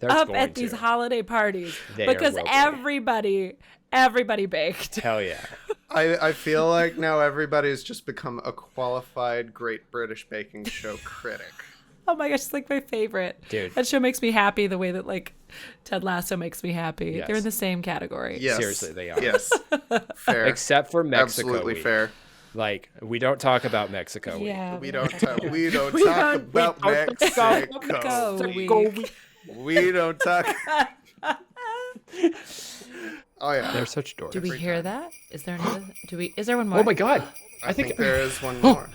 there's up going at these to. holiday parties There because will be. everybody baked. Hell yeah. I feel like now everybody's just become a qualified Great British Baking Show critic. Oh my gosh, it's my favorite. Dude. That show makes me happy the way that Ted Lasso makes me happy. Yes. They're in the same category. Yes. Seriously, they are. Yes. Fair. Except for Mexico. Absolutely week. fair. We don't talk about Mexico. week. Yeah. We don't talk about Mexico. We don't talk. Oh yeah. They're such dorks. Do we hear that? Is there another? Is there one more? Oh my god. I think there is one more.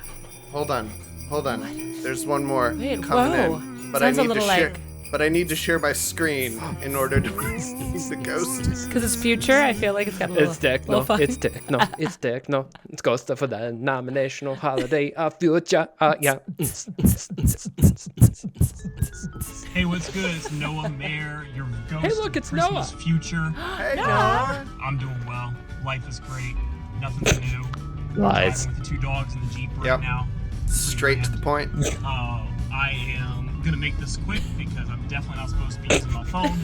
Hold on. There's one more Wait, coming whoa. in. But Sounds a I need to little share. But I need to share my screen in order to see the ghost. Because it's future, I feel like it's got a little. It's techno. little fun. It's techno. It's techno. It's Ghost for the nominational holiday of future. Yeah. Hey, what's good? It's Noah Mayer, your ghost Hey, look, of it's Christmas Noah. future. Hey, Noah. I'm doing well. Life is great. Nothing's new. Lies. Driving with the two dogs in the Jeep right Yep. now. Straight to the point. I am gonna make this quick because I'm definitely not supposed to be using my phone.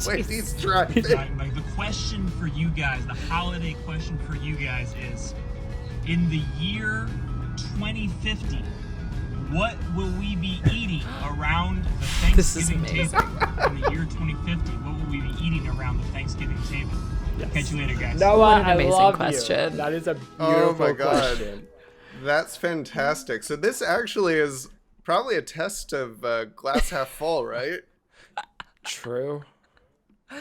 Wait, he's driving. The question for you guys, the holiday question for you guys is, in the year 2050, What will we be eating around the This is Thanksgiving amazing. table in the year 2050? What will we be eating around the Thanksgiving table? Catch you later, guys. Noah, What an I amazing love question. you. That is a beautiful Oh my God. question. That's fantastic. So this actually is probably a test of glass half full, right? True.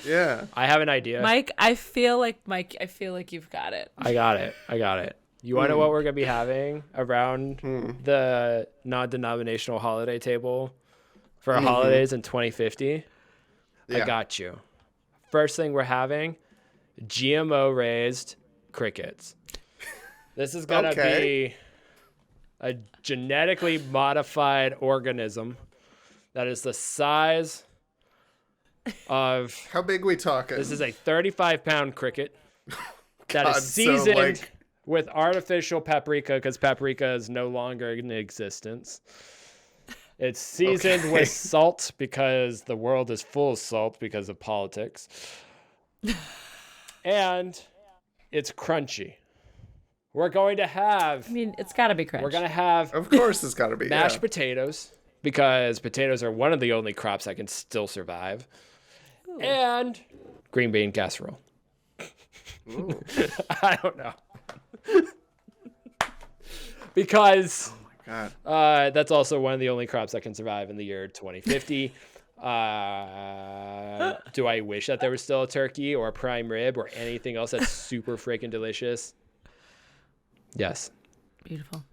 Yeah. I have an idea. Mike, I feel like you've got it. I got it. You want to know what we're going to be having around the non-denominational holiday table for our holidays in 2050? I Yeah. got you. First thing we're having, GMO raised crickets. This is going to Okay. be a genetically modified organism that is the size of, How big we talking? this is a 35-pound cricket that God, is so, seasoned like- with artificial paprika because paprika is no longer in existence. It's seasoned with salt because the world is full of salt because of politics. And it's crunchy. We're going to have I mean, it's got to be crunch. we're going to have Of course it's got to be. mashed Yeah. potatoes because potatoes are one of the only crops that can still survive. And green bean casserole. I don't know. Because God. that's also one of the only crops that can survive in the year 2050. Do I wish that there was still a turkey or a prime rib or anything else that's super freaking delicious? Yes. Beautiful.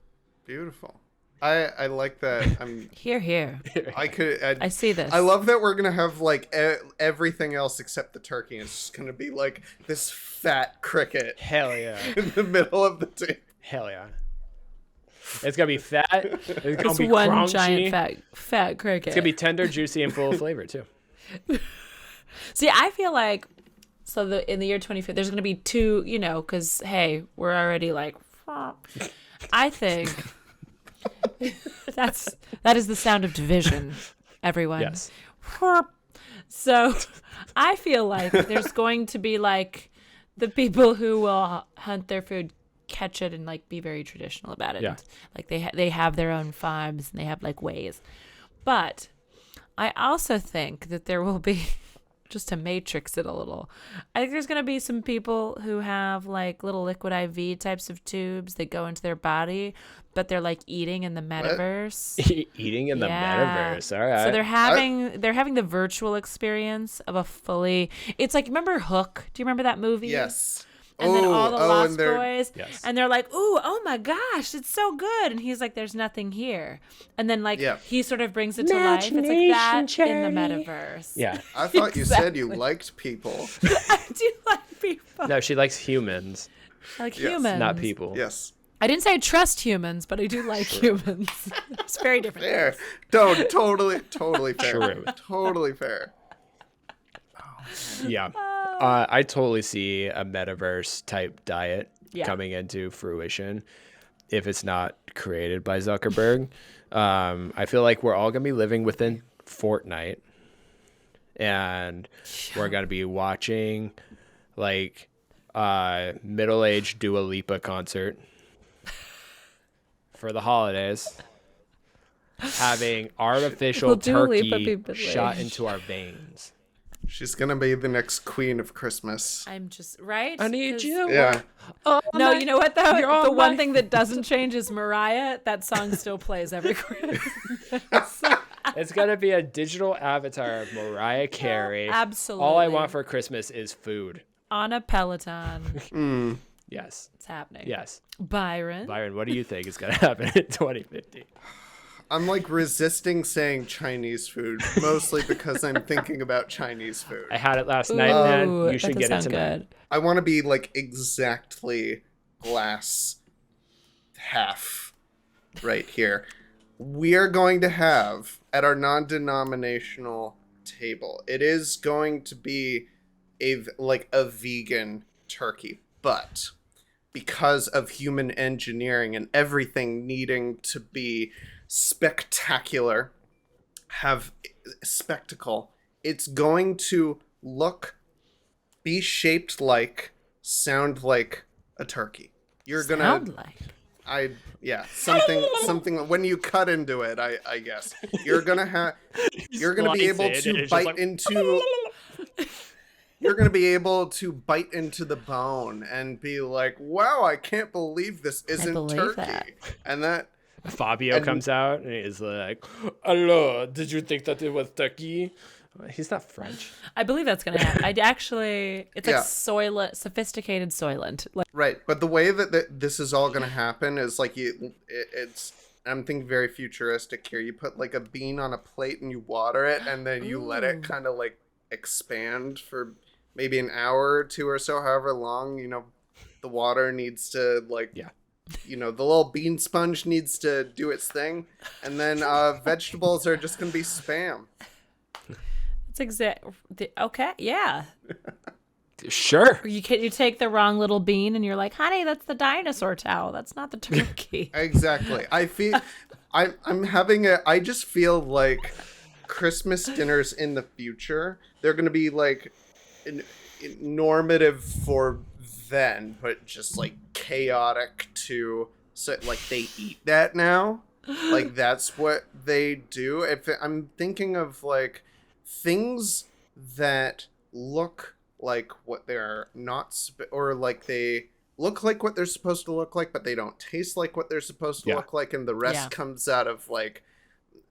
Beautiful. I like that. Here. I see this. I love that we're gonna have like everything else except the turkey. It's just gonna be like this fat cricket Hell yeah. in the middle of the table. Hell yeah. It's going to be fat. It's going It's to be one crunchy. giant fat cricket. It's going to be tender, juicy, and full of flavor, too. See, I feel like in the year 2050, there's going to be two, because hey, we're already like. I think that is the sound of division, everyone. Yes. So, I feel like there's going to be like the people who will hunt their food, catch it, and like be very traditional about it. Yeah. Like they have their own farms and they have like ways. But I also think that there will be, just to matrix it a little, I think there's going to be some people who have like little liquid IV types of tubes that go into their body, but they're like eating in the metaverse. Eating in the Yeah. metaverse. All right. So they're having the virtual experience of a fully. It's like, remember Hook? Do you remember that movie? Yes. And then all the Lost and they're- Boys, Yes. and they're like, "Ooh, oh my gosh, it's so good!" And he's like, "There's nothing here." And then like Yeah. he sort of brings it to life. It's like that in the metaverse. Yeah. I thought you said you liked people. I do like people. No, she likes humans, I like Yes. humans, not people. Yes. I didn't say I trust humans, but I do like humans. It's very different. Fair. Don't totally fair. True. Totally fair. Yeah. I totally see a metaverse type diet coming into fruition if it's not created by Zuckerberg. I feel like we're all going to be living within Fortnite and we're going to be watching like middle-aged Dua Lipa concert for the holidays, having artificial Will Dua Lipa turkey be shot middle-aged? into our veins. She's gonna be the next queen of Christmas. I'm just right. I need 'Cause- you. Yeah. No, you know what though? You're The on one my- thing that doesn't change is Mariah. That song still plays every Christmas. It's gonna be a digital avatar of Mariah Carey. Absolutely. All I want for Christmas is food. On a Peloton. Yes. It's happening. Yes. Byron. Byron, what do you think is gonna happen in 2050? I'm like resisting saying Chinese food, mostly because I'm thinking about Chinese food. I had it last night, man. Ooh, You should that get it does sound tonight. good. I want to be like exactly glass half right here. We are going to have at our non-denominational table. It is going to be a vegan turkey, but because of human engineering and everything needing to be spectacular, have spectacle, it's going to be shaped like, sound like a turkey. You're gonna Sound like. something when you cut into it, I guess you're gonna be able to bite into. You're gonna be able to bite into the bone and be like, "Wow, I can't believe this isn't turkey." that. And that Fabio comes out and he's like, "Hello, did you think that it was turkey?" He's not French. I believe that's gonna happen. It's like Soylent, sophisticated Soylent. Like, right, but the way that this is all gonna happen is like it's. I'm thinking very futuristic here. You put like a bean on a plate and you water it, and then you let it kind of like expand for maybe an hour or two or so, however long, the water needs to the little bean sponge needs to do its thing. And then vegetables are just going to be spam. it's okay. Yeah. Sure. You take the wrong little bean and you're like, honey, that's the dinosaur towel. That's not the turkey. Exactly. I just feel like Christmas dinners in the future, they're going to be like normative for then, but just like chaotic too. So like they eat that now, like that's what they do. I'm thinking of like things that look like what they're not, or like they look like what they're supposed to look like, but they don't taste like what they're supposed to look like, and the rest comes out of like,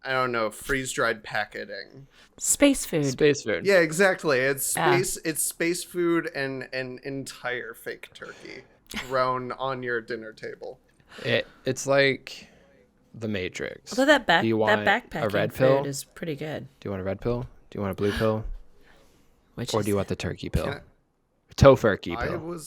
I don't know, freeze-dried packaging. Space food. Yeah, exactly. It's space food and an entire fake turkey thrown on your dinner table. It's like The Matrix. Although that backpacking a red food pill? is pretty good. Do you want a red pill? Do you want a blue pill? Or do you want the turkey pill? Tofurkey pill.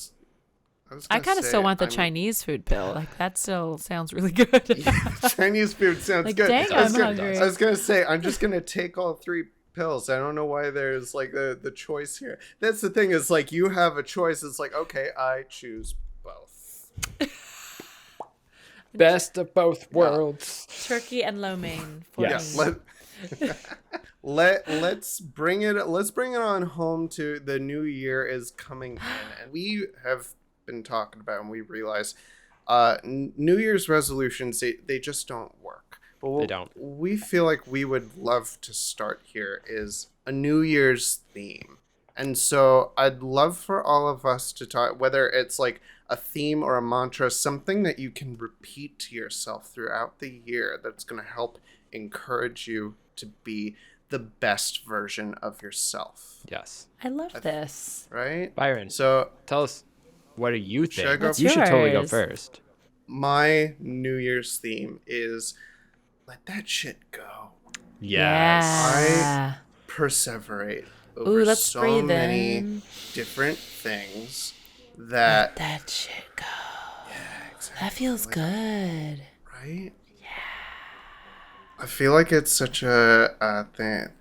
I kind of still want the Chinese food pill. Like that still sounds really good. Chinese food sounds like, good. Dang, I'm hungry. I was gonna say I'm just gonna take all three pills. I don't know why there's like the choice here. That's the thing, is like you have a choice. It's like, okay, I choose both. Best of both worlds. Turkey and lo mein. Yes. Let's bring it on home to the new year is coming in, and we have been talking about, and we realize New Year's resolutions, they just don't work. But they don't. We feel like we would love to start here is a New Year's theme. And so I'd love for all of us to talk, whether it's like a theme or a mantra, something that you can repeat to yourself throughout the year that's going to help encourage you to be the best version of yourself. Yes. I love this. Right? Byron, so tell us, what do you think? Should I go What's You should totally go yours? first. My New Year's theme is let that shit go. Yes. Yeah. Perseverate over Ooh, let's so breathe many in. different things that That shit go. yeah, exactly. That feels good. Right? I feel like it's such a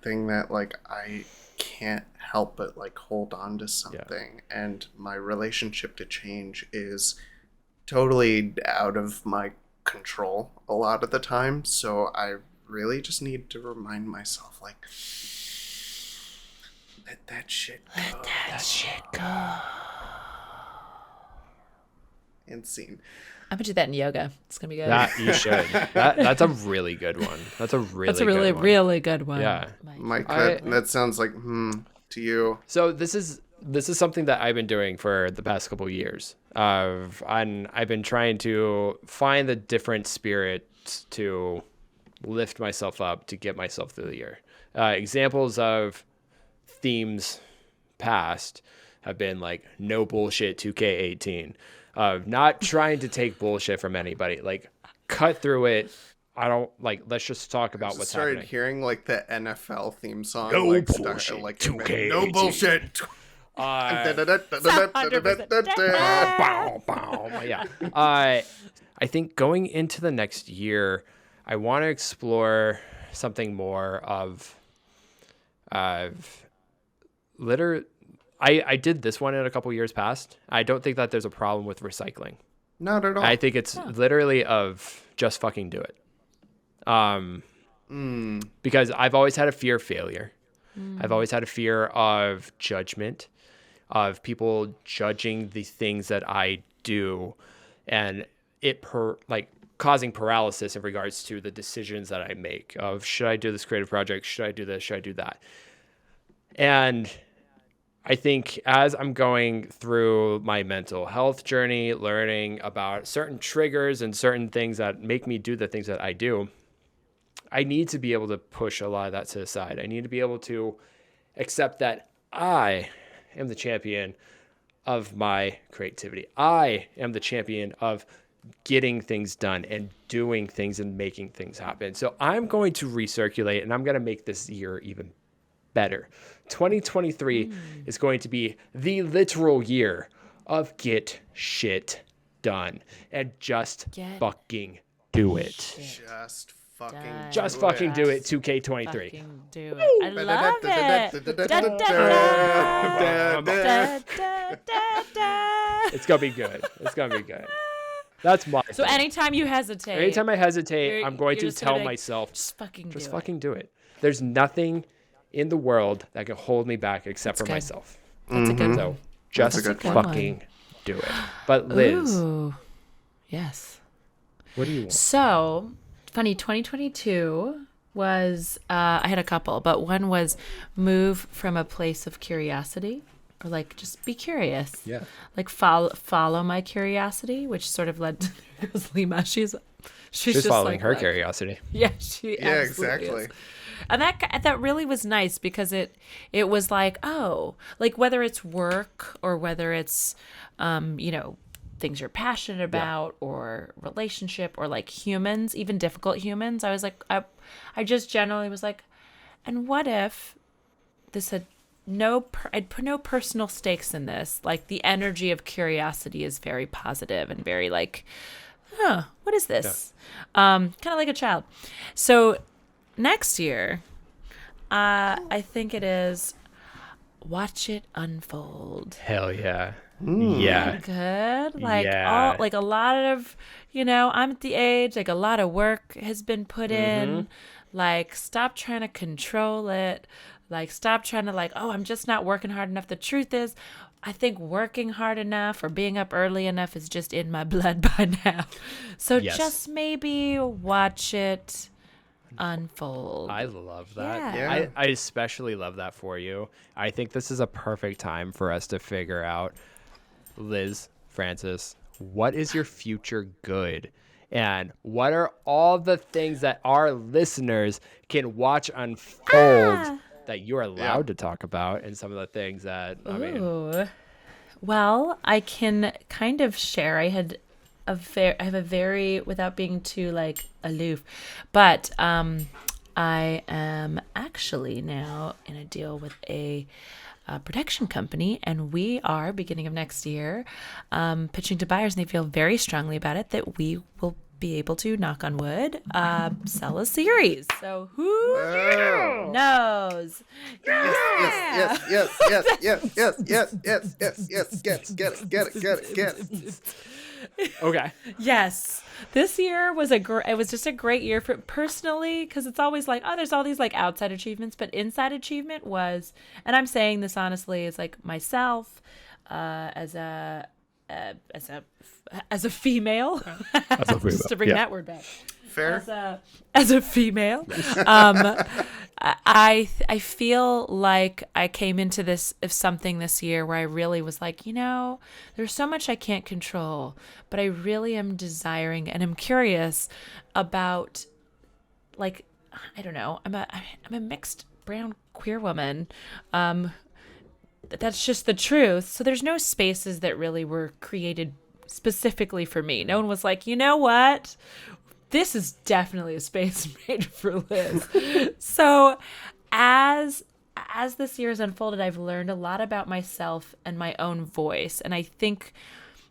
thing that like I can't help but like hold on to something, and my relationship to change is totally out of my control a lot of the time. So I really just need to remind myself, like, let that shit go. Let that shit go. And scene. I'm gonna do that in yoga. It's gonna be good. That you should. That's a really good one. That's a really good one. really good one. Yeah. Mike, that sounds like to you. So this is something that I've been doing for the past couple of years. I've been trying to find the different spirits to lift myself up, to get myself through the year. Examples of themes past have been like no bullshit 2K18. Not trying to take bullshit from anybody. Like, cut through it. I don't like. Let's just talk about what's started happening. hearing like the NFL theme song. No like, bullshit. Like 2K18. no bullshit. Yeah. I think going into the next year, I want to explore something more of litter. I did this one in a couple years past. I don't think that there's a problem with recycling. Not at all. I think it's literally of just fucking do it. Because I've always had a fear of failure. I've always had a fear of judgment, of people judging the things that I do. And causing paralysis in regards to the decisions that I make of, should I do this creative project? Should I do this? Should I do that? And I think as I'm going through my mental health journey, learning about certain triggers and certain things that make me do the things that I do, I need to be able to push a lot of that to the side. I need to be able to accept that I am the champion of my creativity. I am the champion of getting things done and doing things and making things happen. So I'm going to recirculate, and I'm going to make this year even better. 2023 is going to be the literal year of get shit done and just fucking do it. Just fucking Done. Just fucking do it, 2K23. Fucking do it. I love it. Da, da, da, da, da, da. It's going to be good. It's going to be good. That's my So thing. anytime you hesitate, Anytime I hesitate, you're- I'm going you're to just tell gonna myself, just fucking just do fucking do it. There's nothing in the world that can hold me back except That's for good. myself. it. That's a good So one. just That's a good one. fucking do it. But Liz, Ooh. Yes. what do you want? So, funny, 2022 was, I had a couple, but one was move from a place of curiosity, or like just be curious. Yeah. Like follow my curiosity, which sort of led to because Lima, she's She's just following like, her what? curiosity. Yeah, she Yeah, absolutely exactly. is. And that really was nice because it was like, oh, like whether it's work or whether it's things you're passionate about or relationship or like humans, even difficult humans, I was like, I just generally was like, and what if this had I'd put no personal stakes in this. Like the energy of curiosity is very positive and very like, what is this? Kind of like a child. So next year, I think it is watch it unfold. Hell yeah. Yeah. Good. Like Yeah. like a lot of, I'm at the age, like a lot of work has been put in. Like stop trying to control it. Like stop trying to like, oh, I'm just not working hard enough. The truth is, I think working hard enough or being up early enough is just in my blood by now. So Yes. just maybe watch it unfold. I love that. Yeah. I especially love that for you. I think this is a perfect time for us to figure out, Liz, Francis, what is your future good? And what are all the things that our listeners can watch unfold that you're allowed to talk about, and some of the things that, I mean, Ooh. Well, I can kind of share. I have a very, without being too like aloof, but I am actually now in a deal with a production company, and we are beginning of next year pitching to buyers, and they feel very strongly about it that we will be able to, knock on wood, sell a series. So who knows? Yes, get it. okay. Yes, this year was it was just a great year for personally, because it's always like, oh, there's all these like outside achievements, but inside achievement was, and I'm saying this honestly, is like myself as a female, just to bring that word back. Fair. As a female, I feel like I came into this year where I really was like, there's so much I can't control, but I really am desiring and I'm curious about, like, I don't know, I'm a mixed brown queer woman. That's just the truth. So there's no spaces that really were created specifically for me. No one was like, you know what? This is definitely a space made for Liz. So as this year has unfolded, I've learned a lot about myself and my own voice. And I think,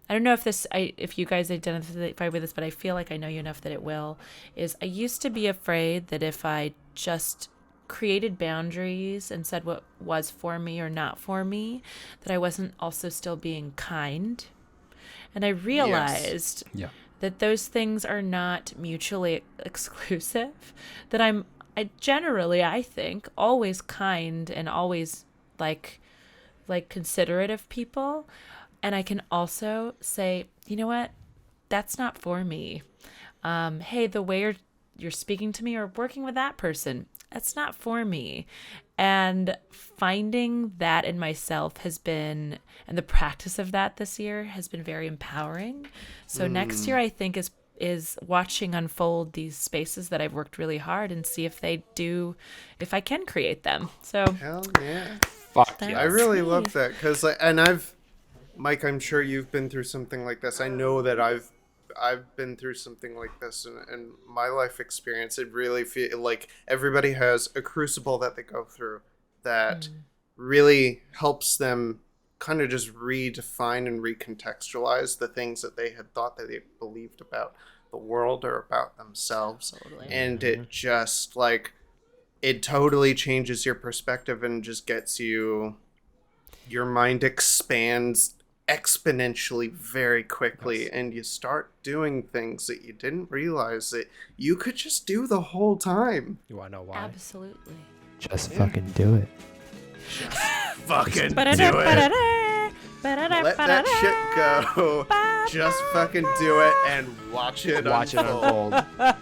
I don't know if you guys identify with this, but I feel like I know you enough that it will, is I used to be afraid that if I just created boundaries and said what was for me or not for me, that I wasn't also still being kind. And I realized that those things are not mutually exclusive, that I generally, I think, always kind and always like considerate of people. And I can also say, you know what? that's not for me. Hey, the way you're speaking to me or working with that person, that's not for me. And finding that in myself and the practice of that this year has been very empowering. So next year, I think is watching unfold these spaces that I've worked really hard and see if I can create them. So Hell yeah. Fuck yeah. I really love that because, Mike, I'm sure you've been through something like this. I know that I've been through something like this in my life experience. It really feels like everybody has a crucible that they go through that really helps them kind of just redefine and recontextualize the things that they had thought that they believed about the world or about themselves. Totally. And it just it totally changes your perspective and just gets your mind expands exponentially very quickly, and you start doing things that you didn't realize that you could just do the whole time. You want to know why? absolutely. Just fucking do it. Fucking do it. Let that shit go. Just fucking do it and watch it unfold.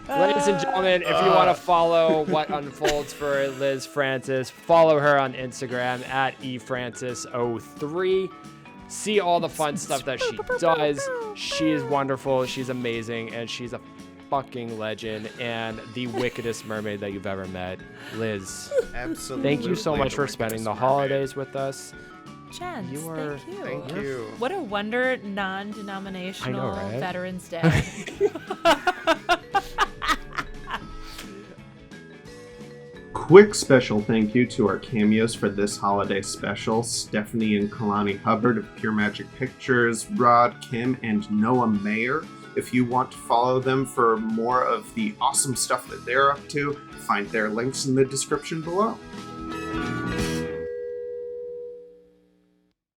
Ladies and gentlemen, if you want to follow what unfolds for Liz Francis, follow her on Instagram at efrancis03. See all the fun stuff that she does. She is wonderful. She's amazing. And she's a fucking legend and the wickedest mermaid that you've ever met. Liz, Absolutely. thank you so much for spending the holidays with us. Chance, You are- thank you. Thank you. What a wonder non-denominational I know, right? Veterans Day. Quick special thank you to our cameos for this holiday special, Stephanie and Kalani Hubbard of Pure Magic Pictures, Rod Kim, and Noah Mayer. If you want to follow them for more of the awesome stuff that they're up to, find their links in the description below.